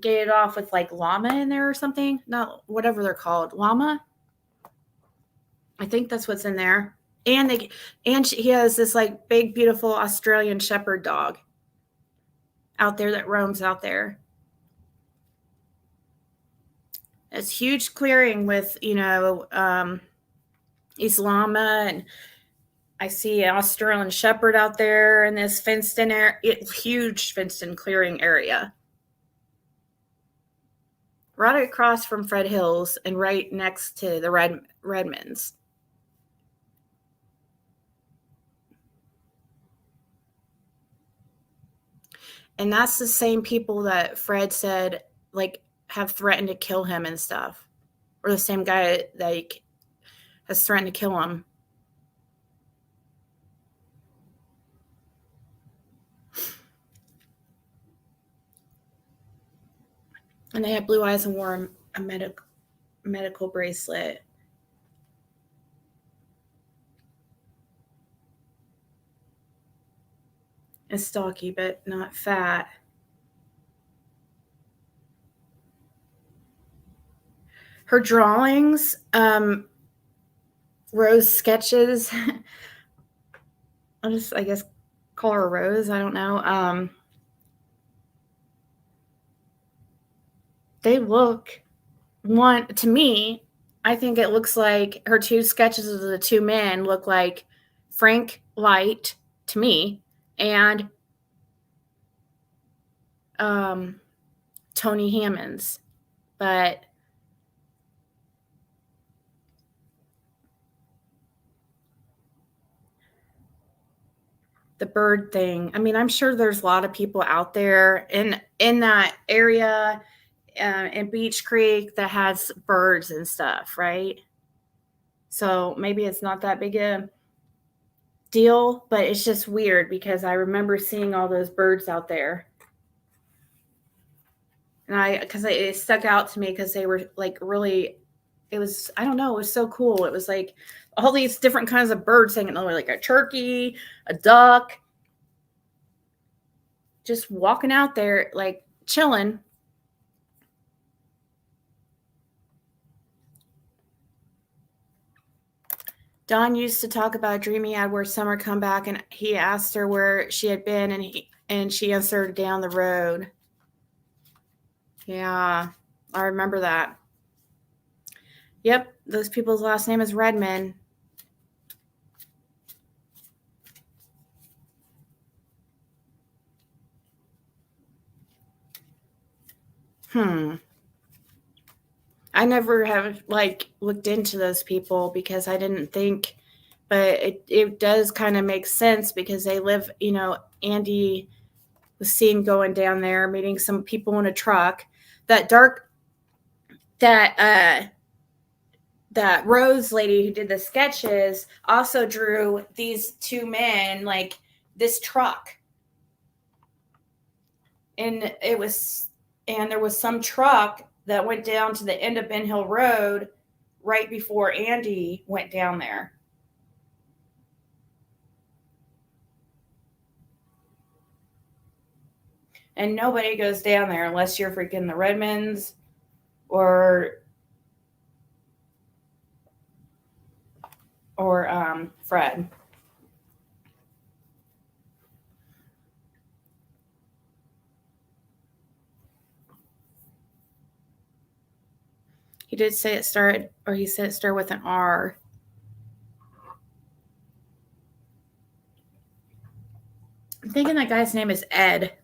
gated off with like llama in there or something. Not whatever they're called. Llama? I think that's what's in there. And he has this like big, beautiful Australian shepherd dog out there that roams out there. It's huge clearing with, llama, and I see an Australian shepherd out there in this fenced-in area, huge fenced-in clearing area. Right across from Fred Hills and right next to the Redmonds. And that's the same people that Fred said, like, have threatened to kill him and stuff. Or the same guy that has threatened to kill him. And they had blue eyes and wore a medical bracelet. And stocky, but not fat. Her drawings, Rose sketches. I'll just, I guess, call her Rose. I don't know. They look, to me, I think it looks like her two sketches of the two men look like Frank Light to me and Tony Hammonds. But the bird thing, I mean, I'm sure there's a lot of people out there in that area in Beach Creek that has birds and stuff, right? So maybe it's not that big a deal, but it's just weird because I remember seeing all those birds out there. And because it stuck out to me because they were like really, it was, I don't know, it was so cool. It was like all these different kinds of birds hanging over, like a turkey, a duck, just walking out there, like chilling. Dawn used to talk about a dream he had where Summer come back and he asked her where she had been and she answered down the road. Yeah, I remember that. Yep, those people's last name is Redman. I never have like looked into those people because I didn't think, but it does kind of make sense because they live, Andy was seen going down there, meeting some people in a truck. That Rose lady who did the sketches also drew these two men, like this truck. And there was some truck that went down to the end of Ben Hill Road right before Andy went down there. And nobody goes down there unless you're freaking the Redmonds or Fred. He did say he said it started with an R. I'm thinking that guy's name is Ed.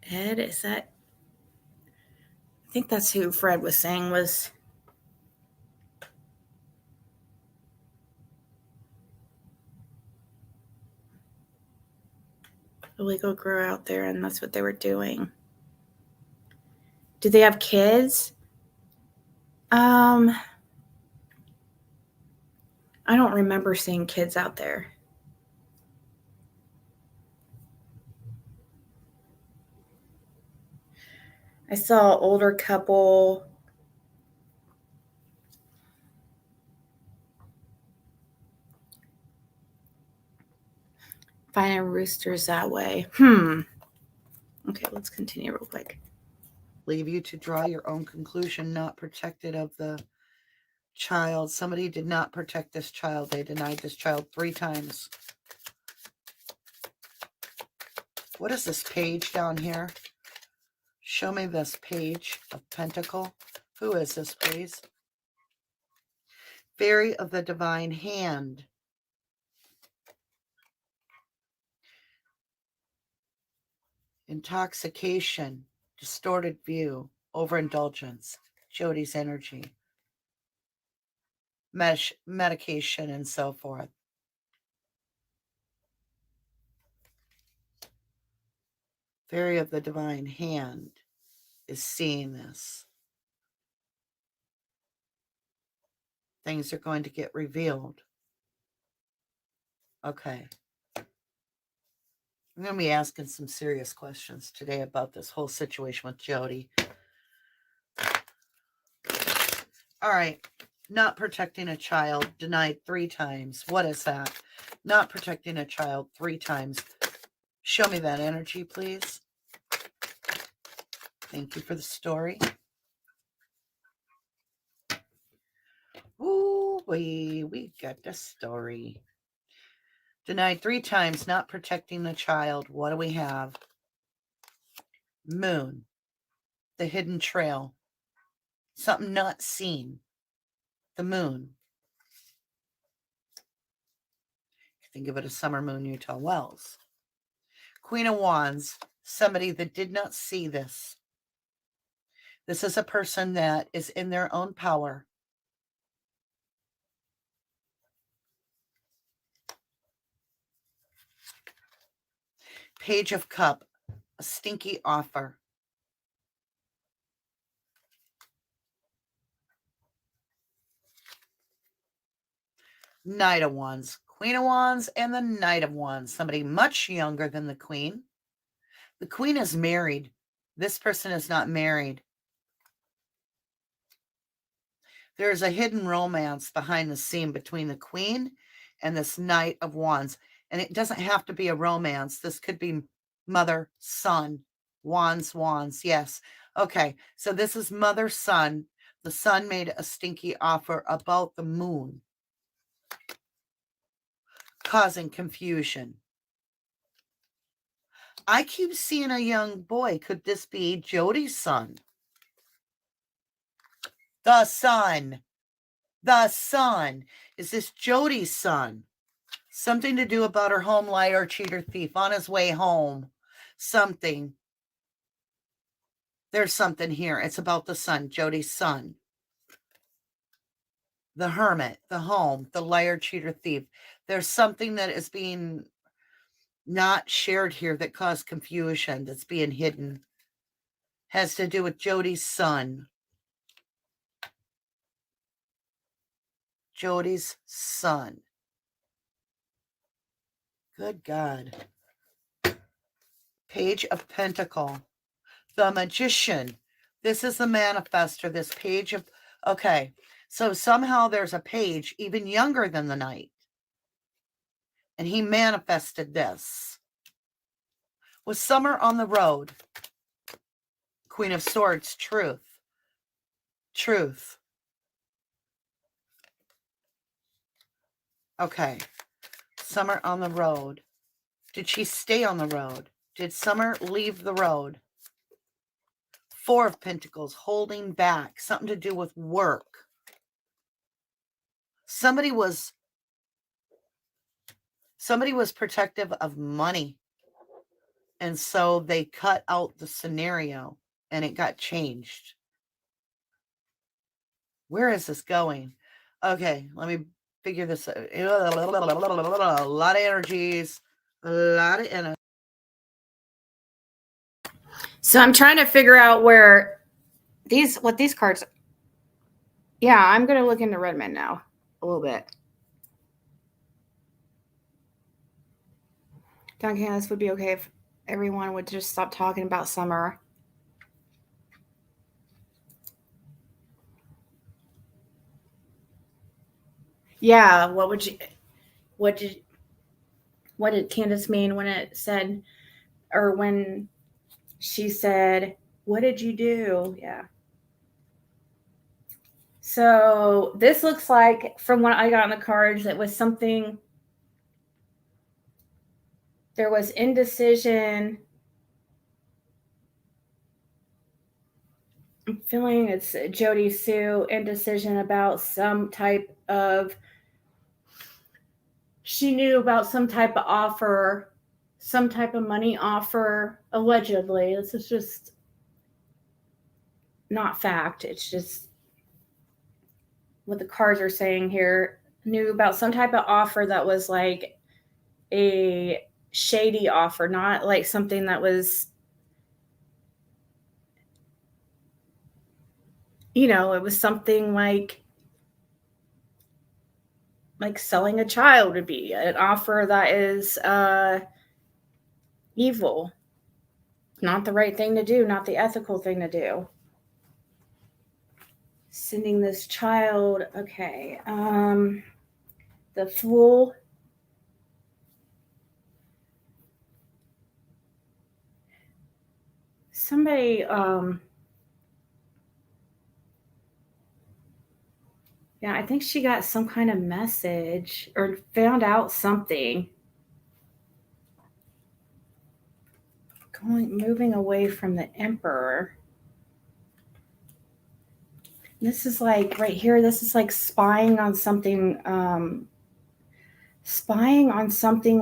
Ed, is that? I think that's who Fred was saying was. Illegal grow out there, and that's what they were doing. Did they have kids? I don't remember seeing kids out there. I saw an older couple. Finding roosters that way. Okay, let's continue real quick. Leave you to draw your own conclusion, not protected of the child. Somebody did not protect this child. They denied this child 3 times. What is this page down here? Show me this page of Pentacle. Who is this, please? Fairy of the Divine Hand. Intoxication, distorted view, overindulgence, Jody's energy, medication, and so forth. Fairy of the Divine Hand is seeing this. Things are going to get revealed. Okay. I'm going to be asking some serious questions today about this whole situation with Jody. All right. Not protecting a child, denied 3 times. What is that? Not protecting a child 3 times. Show me that energy, please. Thank you for the story. Ooh, we got the story. Denied 3 times, not protecting the child. What do we have? Moon. The hidden trail. Something not seen. The moon. Think of it as summer moon, Utah Wells. Queen of Wands, somebody that did not see this. This is a person that is in their own power. Page of Cup, a stinky offer. Knight of Wands, Queen of Wands, and the Knight of Wands. Somebody much younger than the Queen. The Queen is married. This person is not married. There is a hidden romance behind the scene between the Queen and this Knight of Wands. And it doesn't have to be a romance. This could be mother, son, wands, wands. Yes. Okay. So this is mother, son. The son made a stinky offer about the moon, causing confusion. I keep seeing a young boy. Could this be Jody's son? The son. The son. Is this Jody's son? Something to do about her home, liar, cheater, thief, on his way home. Something. There's something here. It's about the son, Jody's son. The hermit, the home, the liar, cheater, thief. There's something that is being not shared here that caused confusion, that's being hidden. Has to do with Jody's son. Jody's son. Good God. Page of Pentacle. The Magician. This is the manifestor. This page of... Okay. So somehow there's a page even younger than the Knight. And he manifested this. Was summer on the road? Queen of Swords. Truth. Truth. Okay. Summer on the road. Did she stay on the road? Did Summer leave the road? Four of Pentacles, holding back. Something to do with work. Somebody was protective of money. And so they cut out the scenario and it got changed. Where is this going? Okay, let me figure this out. A lot of energies. A lot of energy. So I'm trying to figure out where what these cards. Yeah, I'm going to look into Redmond now a little bit. Duncan, this would be okay if everyone would just stop talking about summer. Yeah, what did Candace mean when it said, or when she said, what did you do? Yeah. So this looks like, from what I got on the cards, it was something, there was indecision. I'm feeling it's Jody Sue, indecision about some type of, she knew about some type of offer, some type of money offer, allegedly. This is just not fact. It's just what the cards are saying here. Knew about some type of offer that was like a shady offer, not like something that was, it was something like selling a child would be an offer that is evil, not the right thing to do, not the ethical thing to do. Sending this child, okay. The Fool. Somebody, yeah, I think she got some kind of message or found out something. Moving away from the Emperor. This is like right here. This is like spying on something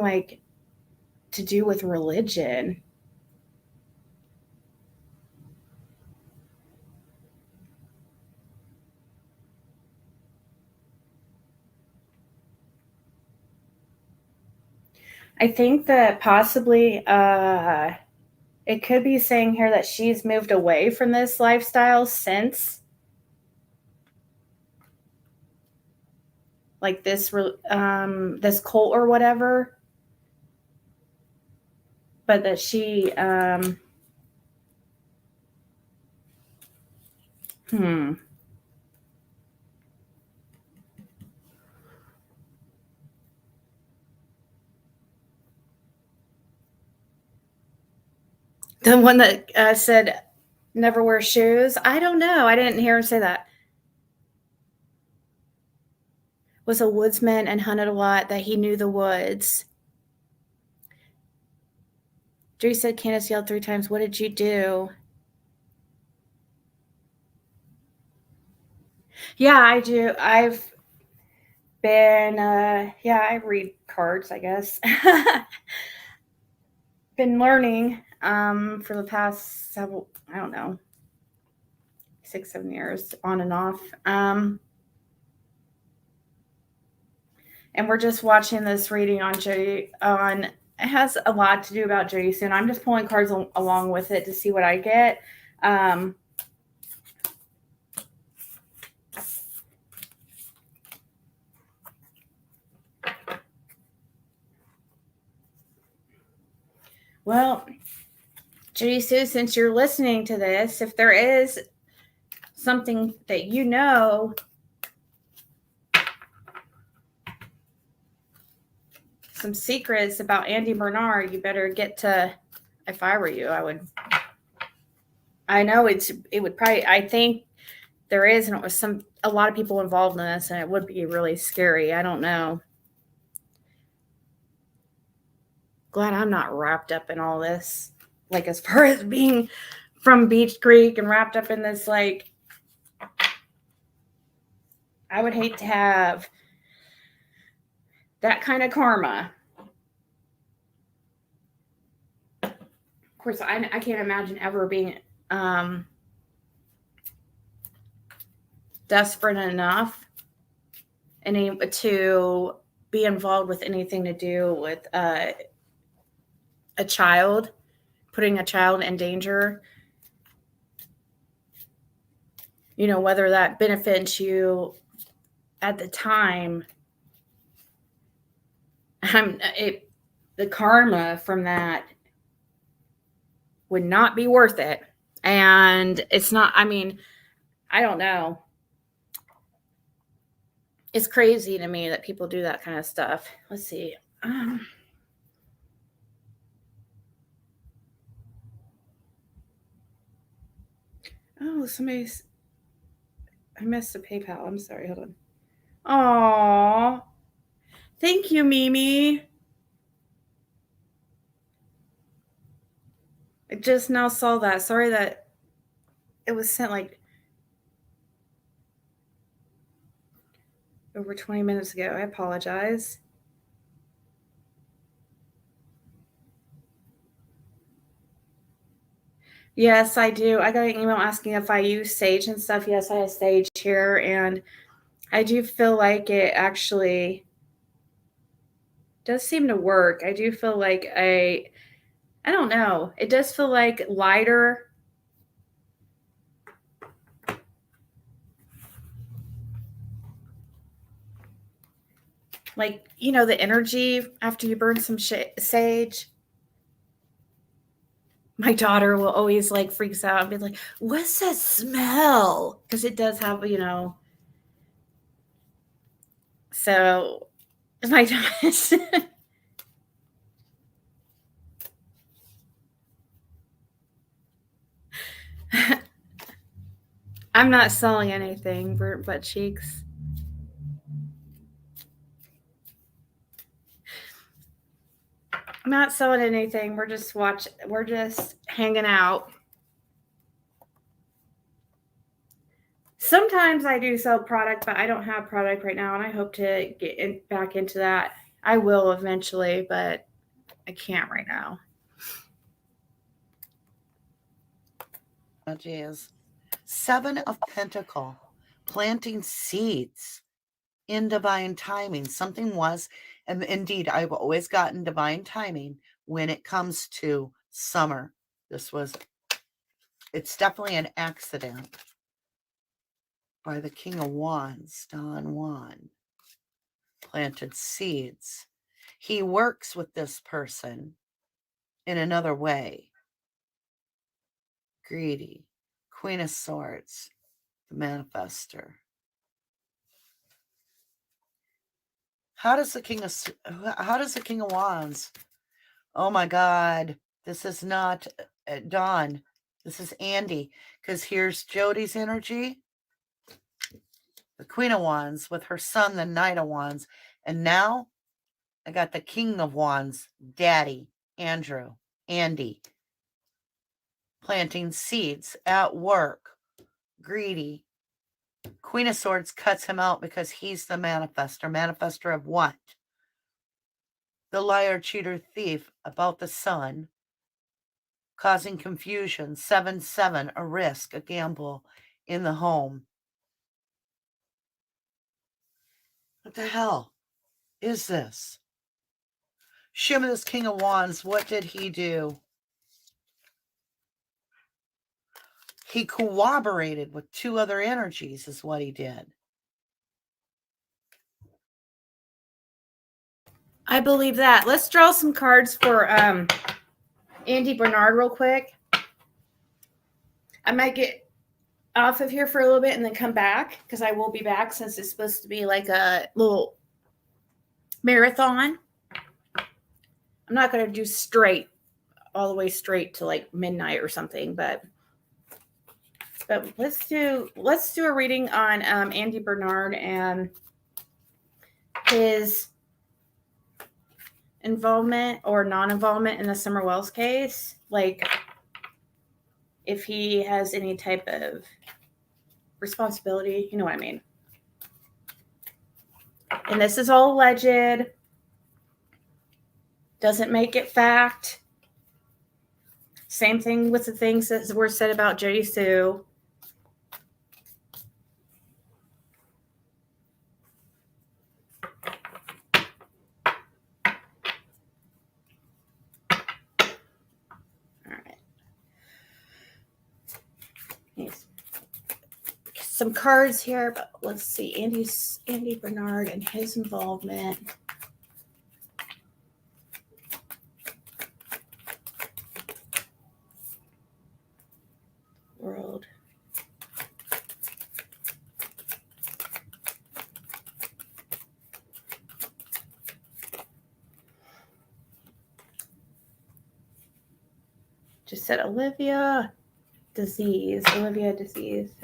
like to do with religion. I think that possibly it could be saying here that she's moved away from this lifestyle since like this this cult or whatever, but that she the one that said never wear shoes. I don't know. I didn't hear him say that. Was a woodsman and hunted a lot, that he knew the woods. Jody said Candace yelled 3 times, "What did you do?" Yeah, I do. I've been, I read cards, I guess. Been learning for the past several, I don't know, 6-7 years on and off. And we're just watching this reading on Jody. It has a lot to do about Jody Sue. I'm just pulling cards along with it to see what I get. Well, Jody Sue, since you're listening to this, if there is something that you know, some secrets about Andy Bernard, you better get to, if I were you, I know it would probably, I think there is, and it was a lot of people involved in this, and it would be really scary. I don't know. Glad I'm not wrapped up in all this. Like, as far as being from Beach Creek and wrapped up in this, like, I would hate to have that kind of karma. Of course, I can't imagine ever being desperate enough to be involved with anything to do with a child, putting a child in danger. You know, whether that benefits you at the time, the karma from that would not be worth it. And it's not, I mean, I don't know. It's crazy to me that people do that kind of stuff. Let's see. Oh, I missed the PayPal. I'm sorry. Hold on. Aw. Thank you, Mimi. I just now saw that. Sorry that it was sent like over 20 minutes ago. I apologize. Yes, I do. I got an email asking if I use sage and stuff. Yes, I have sage here, and I do feel like it actually does seem to work. I do feel like I don't know. It does feel like lighter. Like, you know, the energy after you burn some sage. My daughter will always like freaks out and be like, "What's that smell?" Because it does have, you know. So my daughter. I'm not selling anything, burnt butt cheeks. I'm not selling anything. We're just hanging out. Sometimes I do sell product, but I don't have product right now, and I hope to get back into that. I will eventually, but I can't right now. Oh, geez. 7 of Pentacle, planting seeds in divine timing. Something was, and indeed, I've always gotten divine timing when it comes to summer. It's definitely an accident. By the King of Wands, Don Juan, planted seeds. He works with this person in another way. Greedy, Queen of Swords, the manifester. How does the King of Wands? Oh my God, this is not Dawn. This is Andy, because here's Jody's energy, the Queen of Wands with her son, the Knight of Wands, and now I got the King of Wands, Daddy, Andy, planting seeds at work, greedy. Queen of Swords cuts him out because he's the manifester. Manifester of what? The liar, cheater, thief about the son, causing confusion. 7-7, a risk, a gamble in the home. What the hell is this? Shimmer, this King of Wands, what did he do? He cooperated with 2 other energies is what he did. I believe that. Let's draw some cards for Andy Bernard real quick. I might get off of here for a little bit and then come back because I will be back since it's supposed to be like a little marathon. I'm not going to do all the way straight to like midnight or something, but let's do a reading on Andy Bernard and his involvement or non-involvement in the Summer Wells case. Like if he has any type of responsibility, you know what I mean. And this is all alleged. Doesn't make it fact. Same thing with the things that were said about Jody Sue. Some cards here, but let's see. Andy Bernard and his involvement. World. Just said Olivia disease.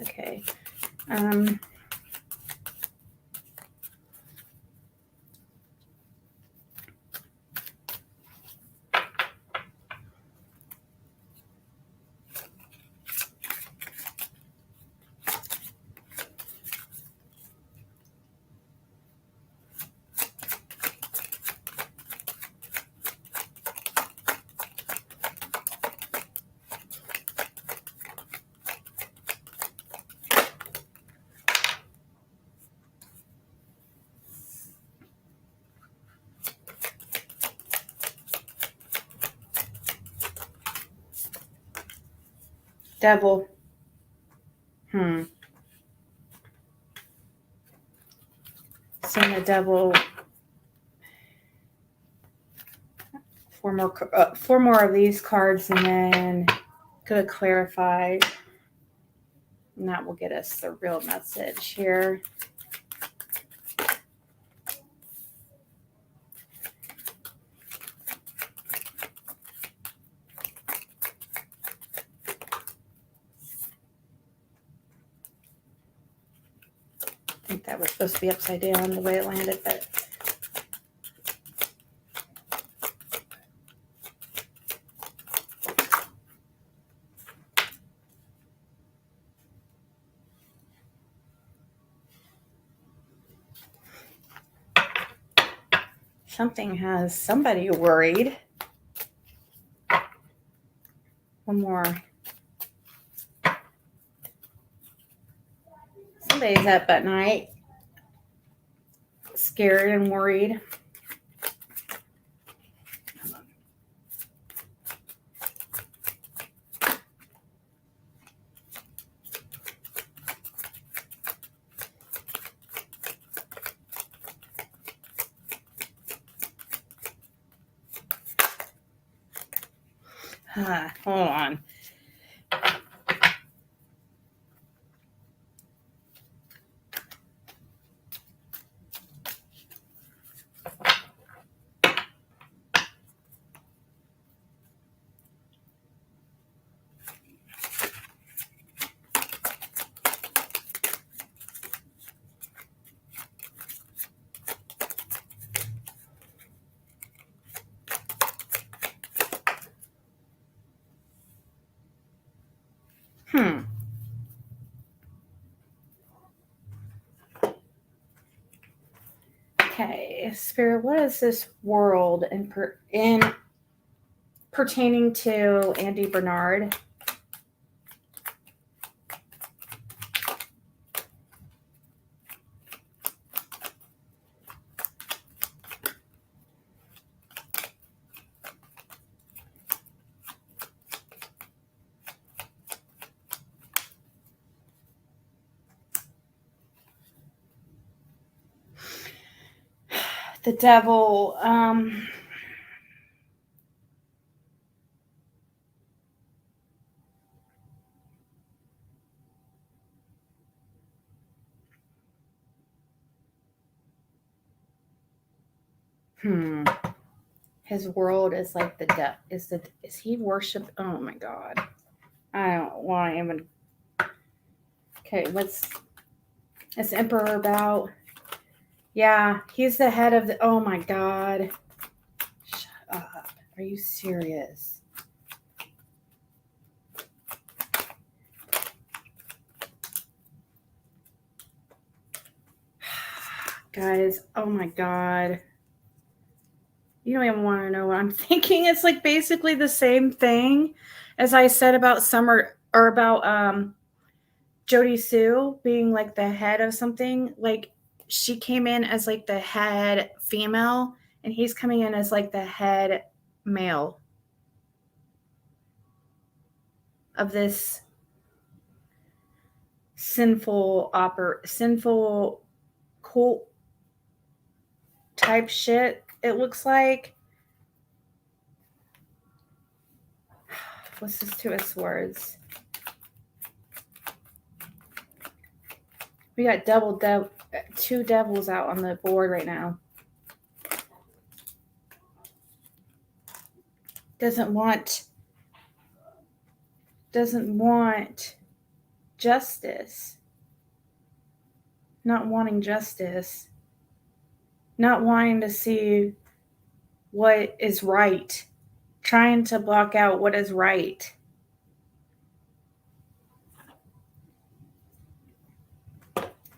Okay. Devil. Send the devil. Four more of these cards, and then gonna clarify. And that will get us the real message here. I think that was supposed to be upside down the way it landed, but something has somebody worried. One more. Somebody's up at night, scared and worried. Hold on. Okay, Spirit, what is this world in pertaining to Andy Bernard? The devil. His world is like the devil. Is he worship? Oh my God. I don't want to even. Okay, what's this emperor about? Yeah, he's the head of the. Oh my God. Shut up. Are you serious? Guys, oh my God. You don't even want to know what I'm thinking. It's like basically the same thing as I said about Summer or about Jody Sue being like the head of something. Like she came in as like the head female and he's coming in as like the head male of this sinful cult type shit. It looks like. What's this Two of Swords? We got two devils out on the board right now. Doesn't want justice. Not wanting justice. Not wanting to see what is right. Trying to block out what is right.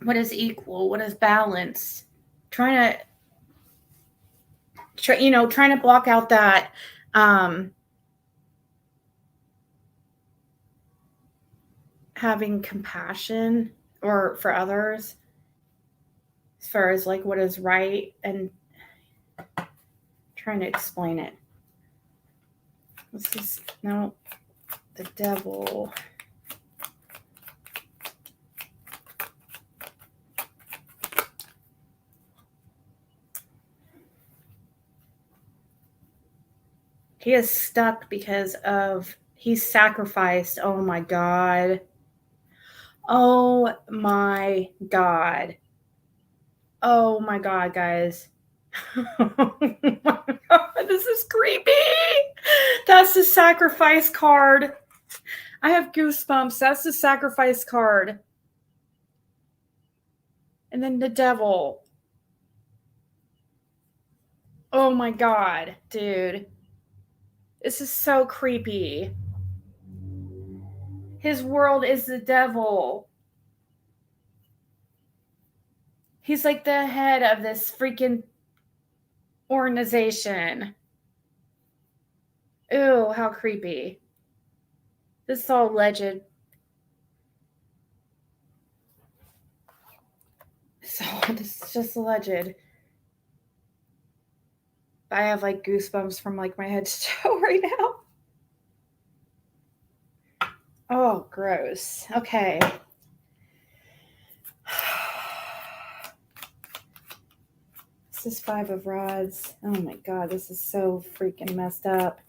What is equal? What is balanced? Trying to block out that having compassion or for others as far as like what is right and trying to explain it. This is no the devil. He is stuck because of he's sacrificed. Oh my God. Oh my God. Oh my God, guys. Oh my God, this is creepy. That's the sacrifice card. I have goosebumps. That's the sacrifice card. And then the devil. Oh my God, dude. This is so creepy. His world is the devil. He's like the head of this freaking organization. Ooh, how creepy. This is all alleged. So this is just alleged. I have like goosebumps from like my head to toe right now. Oh, gross. Okay. This is 5 of rods. Oh my God, this is so freaking messed up.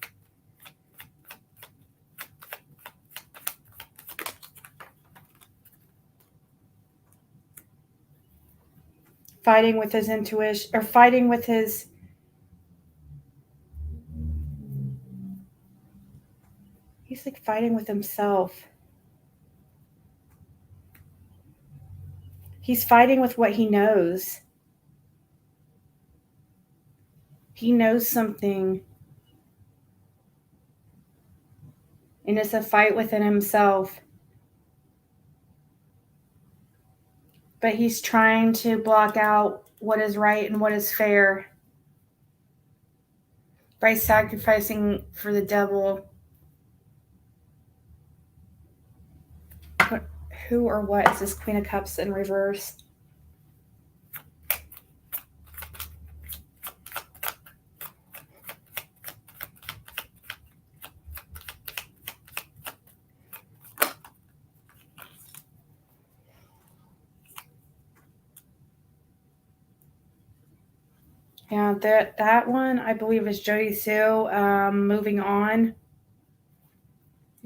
Fighting with his intuition, or fighting with his... He's like fighting with himself. He's fighting with what he knows. He knows something. And it's a fight within himself. But he's trying to block out what is right and what is fair by sacrificing for the devil. Who or what is this Queen of Cups in reverse? Yeah, that one I believe is Jody Sue. Moving on.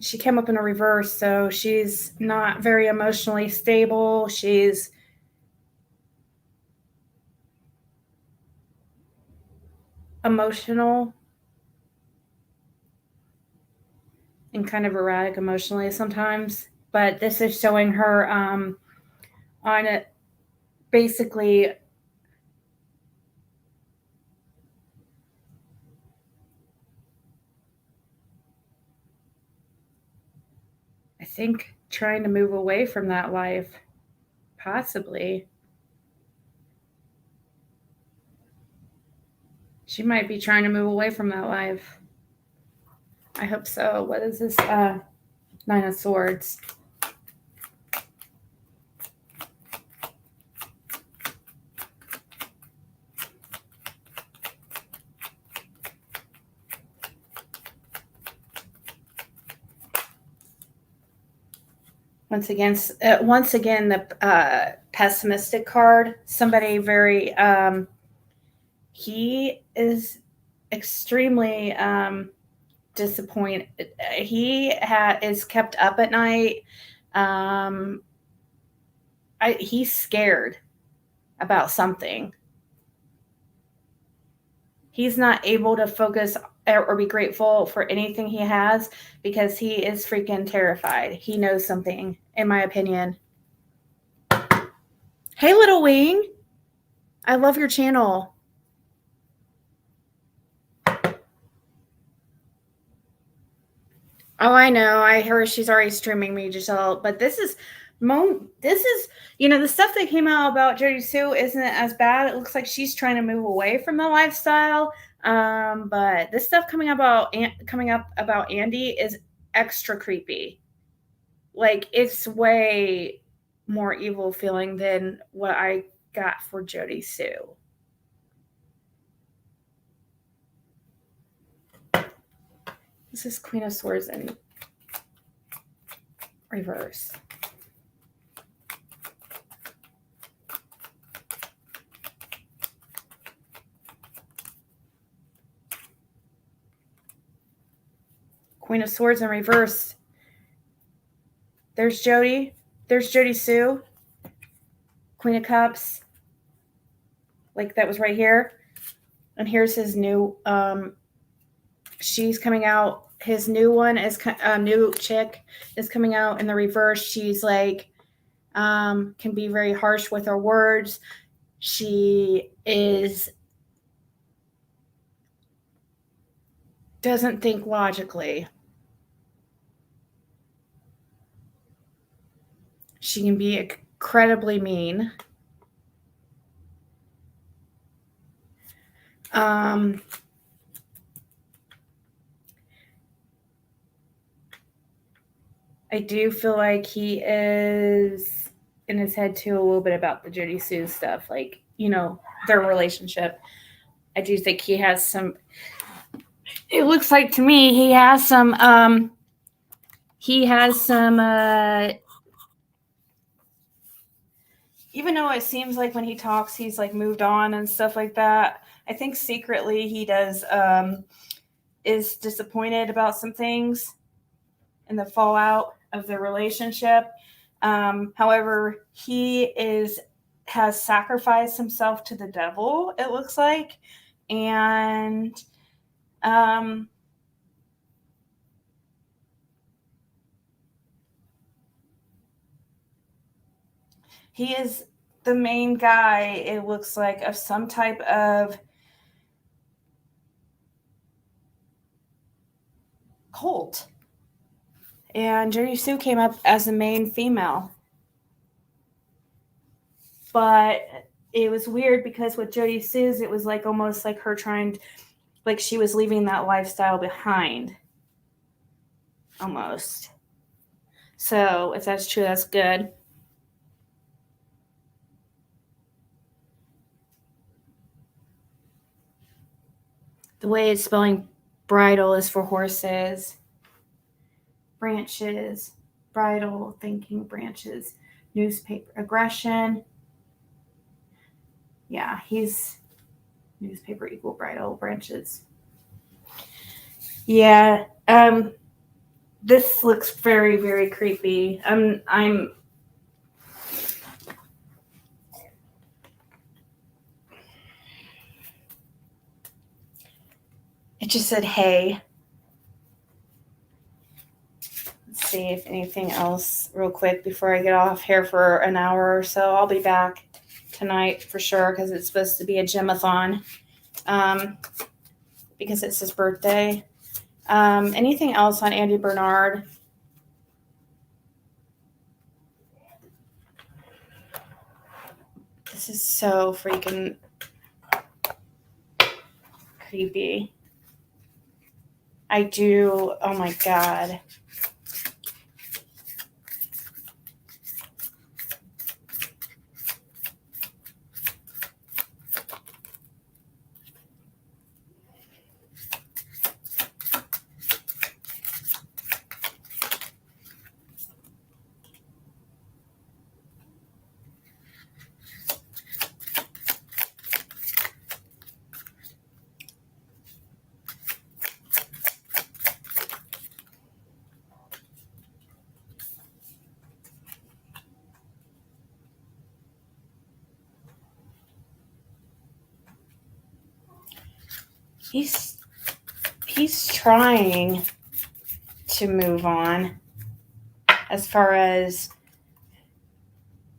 She came up in a reverse, so she's not very emotionally stable. She's emotional and kind of erratic emotionally sometimes. But this is showing her on it basically I think trying to move away from that life, possibly. She might be trying to move away from that life. I hope so. What is this? 9 of Swords. Once again, the pessimistic card. Somebody very, he is extremely disappointed. He is kept up at night. He's scared about something. He's not able to focus or be grateful for anything he has because he is freaking terrified. He knows something, in my opinion. Hey, Little Wing. I love your channel. Oh, I know. I heard she's already streaming me, Giselle. But this is, the stuff that came out about Jody Sue isn't as bad. It looks like she's trying to move away from the lifestyle. But this stuff coming up about Andy is extra creepy. Like, it's way more evil feeling than what I got for Jody Sue. This is Queen of Swords in reverse. Queen of Swords in reverse. There's Jody. There's Jody Sue. Queen of Cups. Like, that was right here. And here's his new, she's coming out. His new one is, new chick is coming out in the reverse. She's like, can be very harsh with her words. She doesn't think logically. She can be incredibly mean. I do feel like he is in his head too a little bit about the Jody Sue stuff, like, you know, their relationship. I do think he has some, it looks like to me he has some even though it seems like when he talks he's like moved on and stuff like that, I think secretly he does is disappointed about some things in the fallout of the relationship. However, he has sacrificed himself to the devil, it looks like, and he is the main guy, it looks like, of some type of cult. And Jody Sue came up as the main female. But it was weird because with Jody Sue's, it was like almost like her trying, like she was leaving that lifestyle behind. Almost. So if that's true, that's good. The way it's spelling bridle is for horses. Branches, bridle, thinking, branches, newspaper, aggression. Yeah, he's newspaper equal bridle, branches. Yeah, this looks very, very creepy. It just said, hey. Let's see if anything else real quick before I get off here for an hour or so. I'll be back tonight for sure because it's supposed to be a Jim-A-Thon because it's his birthday. Anything else on Andy Bernard? This is so freaking creepy. Oh my God. He's trying to move on as far as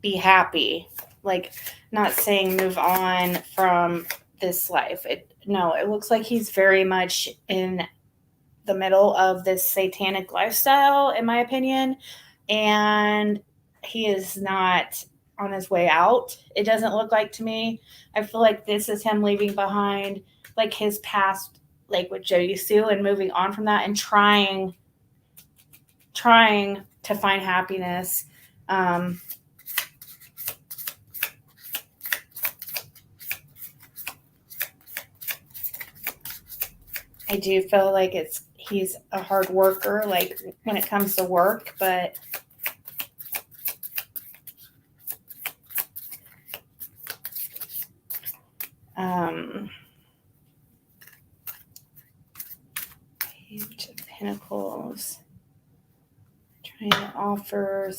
be happy, like not saying move on from this life. It looks like he's very much in the middle of this satanic lifestyle, in my opinion, and he is not on his way out. It doesn't look like to me. I feel like this is him leaving behind like his past, like with Jody Sue, and moving on from that and trying to find happiness. I do feel like he's a hard worker, like when it comes to work, but Page of Pentacles, trying to offer.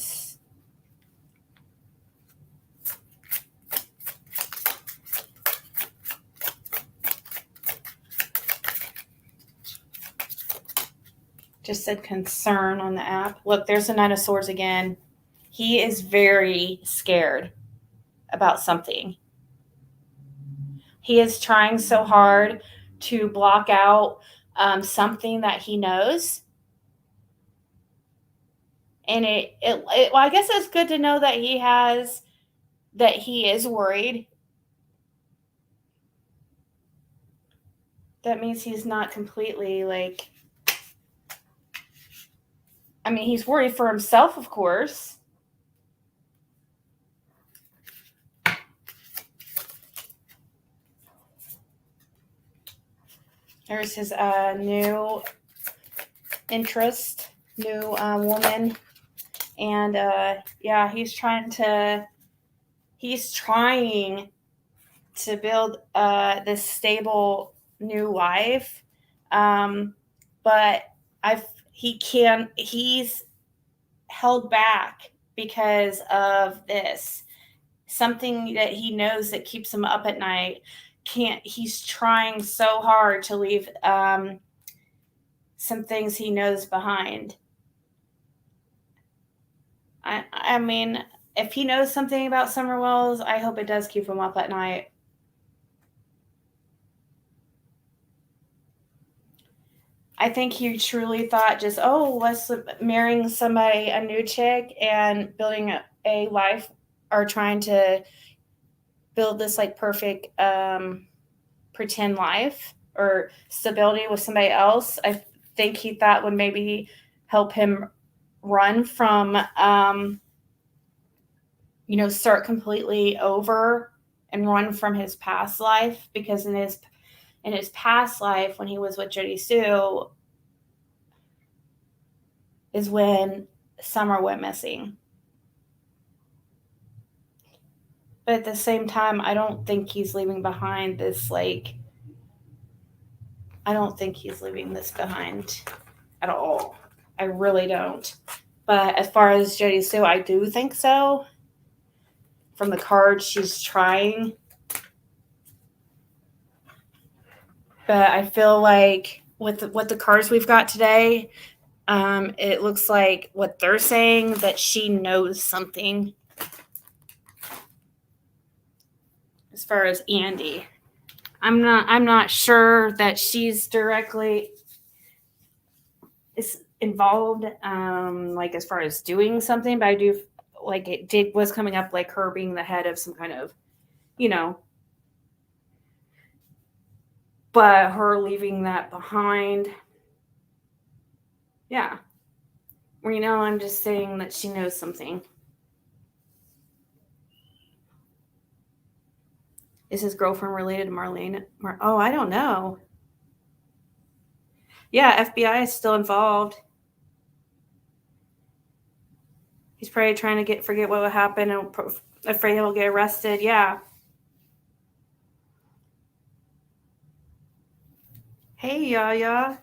Just said concern on the app. Look, there's the Knight of Swords again. He is very scared about something. He is trying so hard to block out something that he knows. And well, I guess it's good to know that he is worried. That means he's not completely like I mean, he's worried for himself, of course. There's his new interest, new woman. And yeah, he's trying to build this stable new life. But he's held back because of this. Something that he knows that keeps him up at night. He's trying so hard to leave some things he knows behind. I mean, if he knows something about Summer Wells, I hope it does keep him up at night. I think he truly thought just, let's marrying somebody, a new chick, and building a life, or trying to build this like perfect pretend life or stability with somebody else. I think he thought would maybe help him run from, start completely over and run from his past life, because in his past life, when he was with Jody Sue, is when Summer went missing. But at the same time, I don't think he's leaving behind this, I don't think he's leaving this behind at all. I really don't. But as far as Jody Sue, I do think so. From the cards, she's trying. But I feel like with what the cards we've got today, it looks like what they're saying, that she knows something. As far as Andy, I'm not sure that she's directly is involved, as far as doing something, but I do was coming up like her being the head of some kind of, but her leaving that behind. Yeah. I'm just saying that she knows something. Is his girlfriend related to Marlene? I don't know. Yeah, FBI is still involved. He's probably trying to forget what would happen and afraid he'll get arrested. Yeah. Hey, Yaya.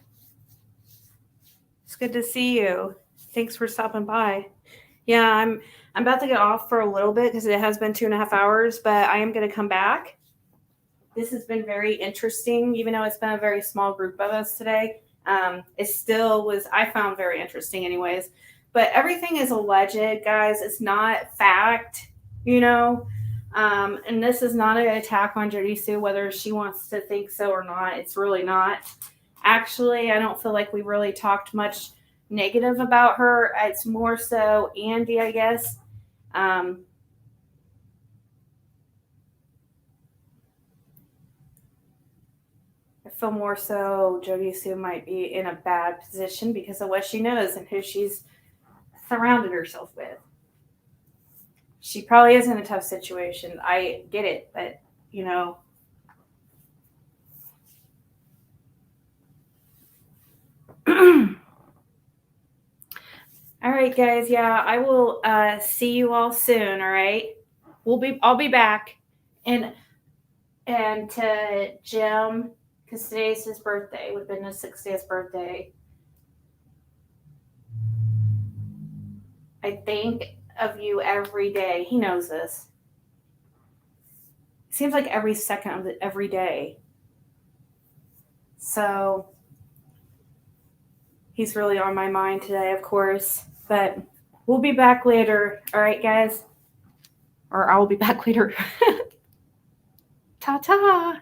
It's good to see you. Thanks for stopping by. Yeah, I'm about to get off for a little bit because it has been 2.5 hours, but I am going to come back. This has been very interesting, even though it's been a very small group of us today. It still was, I found very interesting anyways. But everything is alleged, guys. It's not fact, and this is not an attack on Jody Sue, whether she wants to think so or not. It's really not. Actually, I don't feel like we really talked much negative about her. It's more so Andy, I guess. I feel more so Jody Sue might be in a bad position because of what she knows and who she's surrounded herself with. She probably is in a tough situation. I get it, but all right, guys. Yeah, I will see you all soon. All right, I'll be back, and to Jim, because today's his birthday. Would have been his 60th birthday. I think of you every day. He knows this. It seems like every second of every day. So he's really on my mind today, of course. But we'll be back later. All right, guys? Or I will be back later. Ta-ta.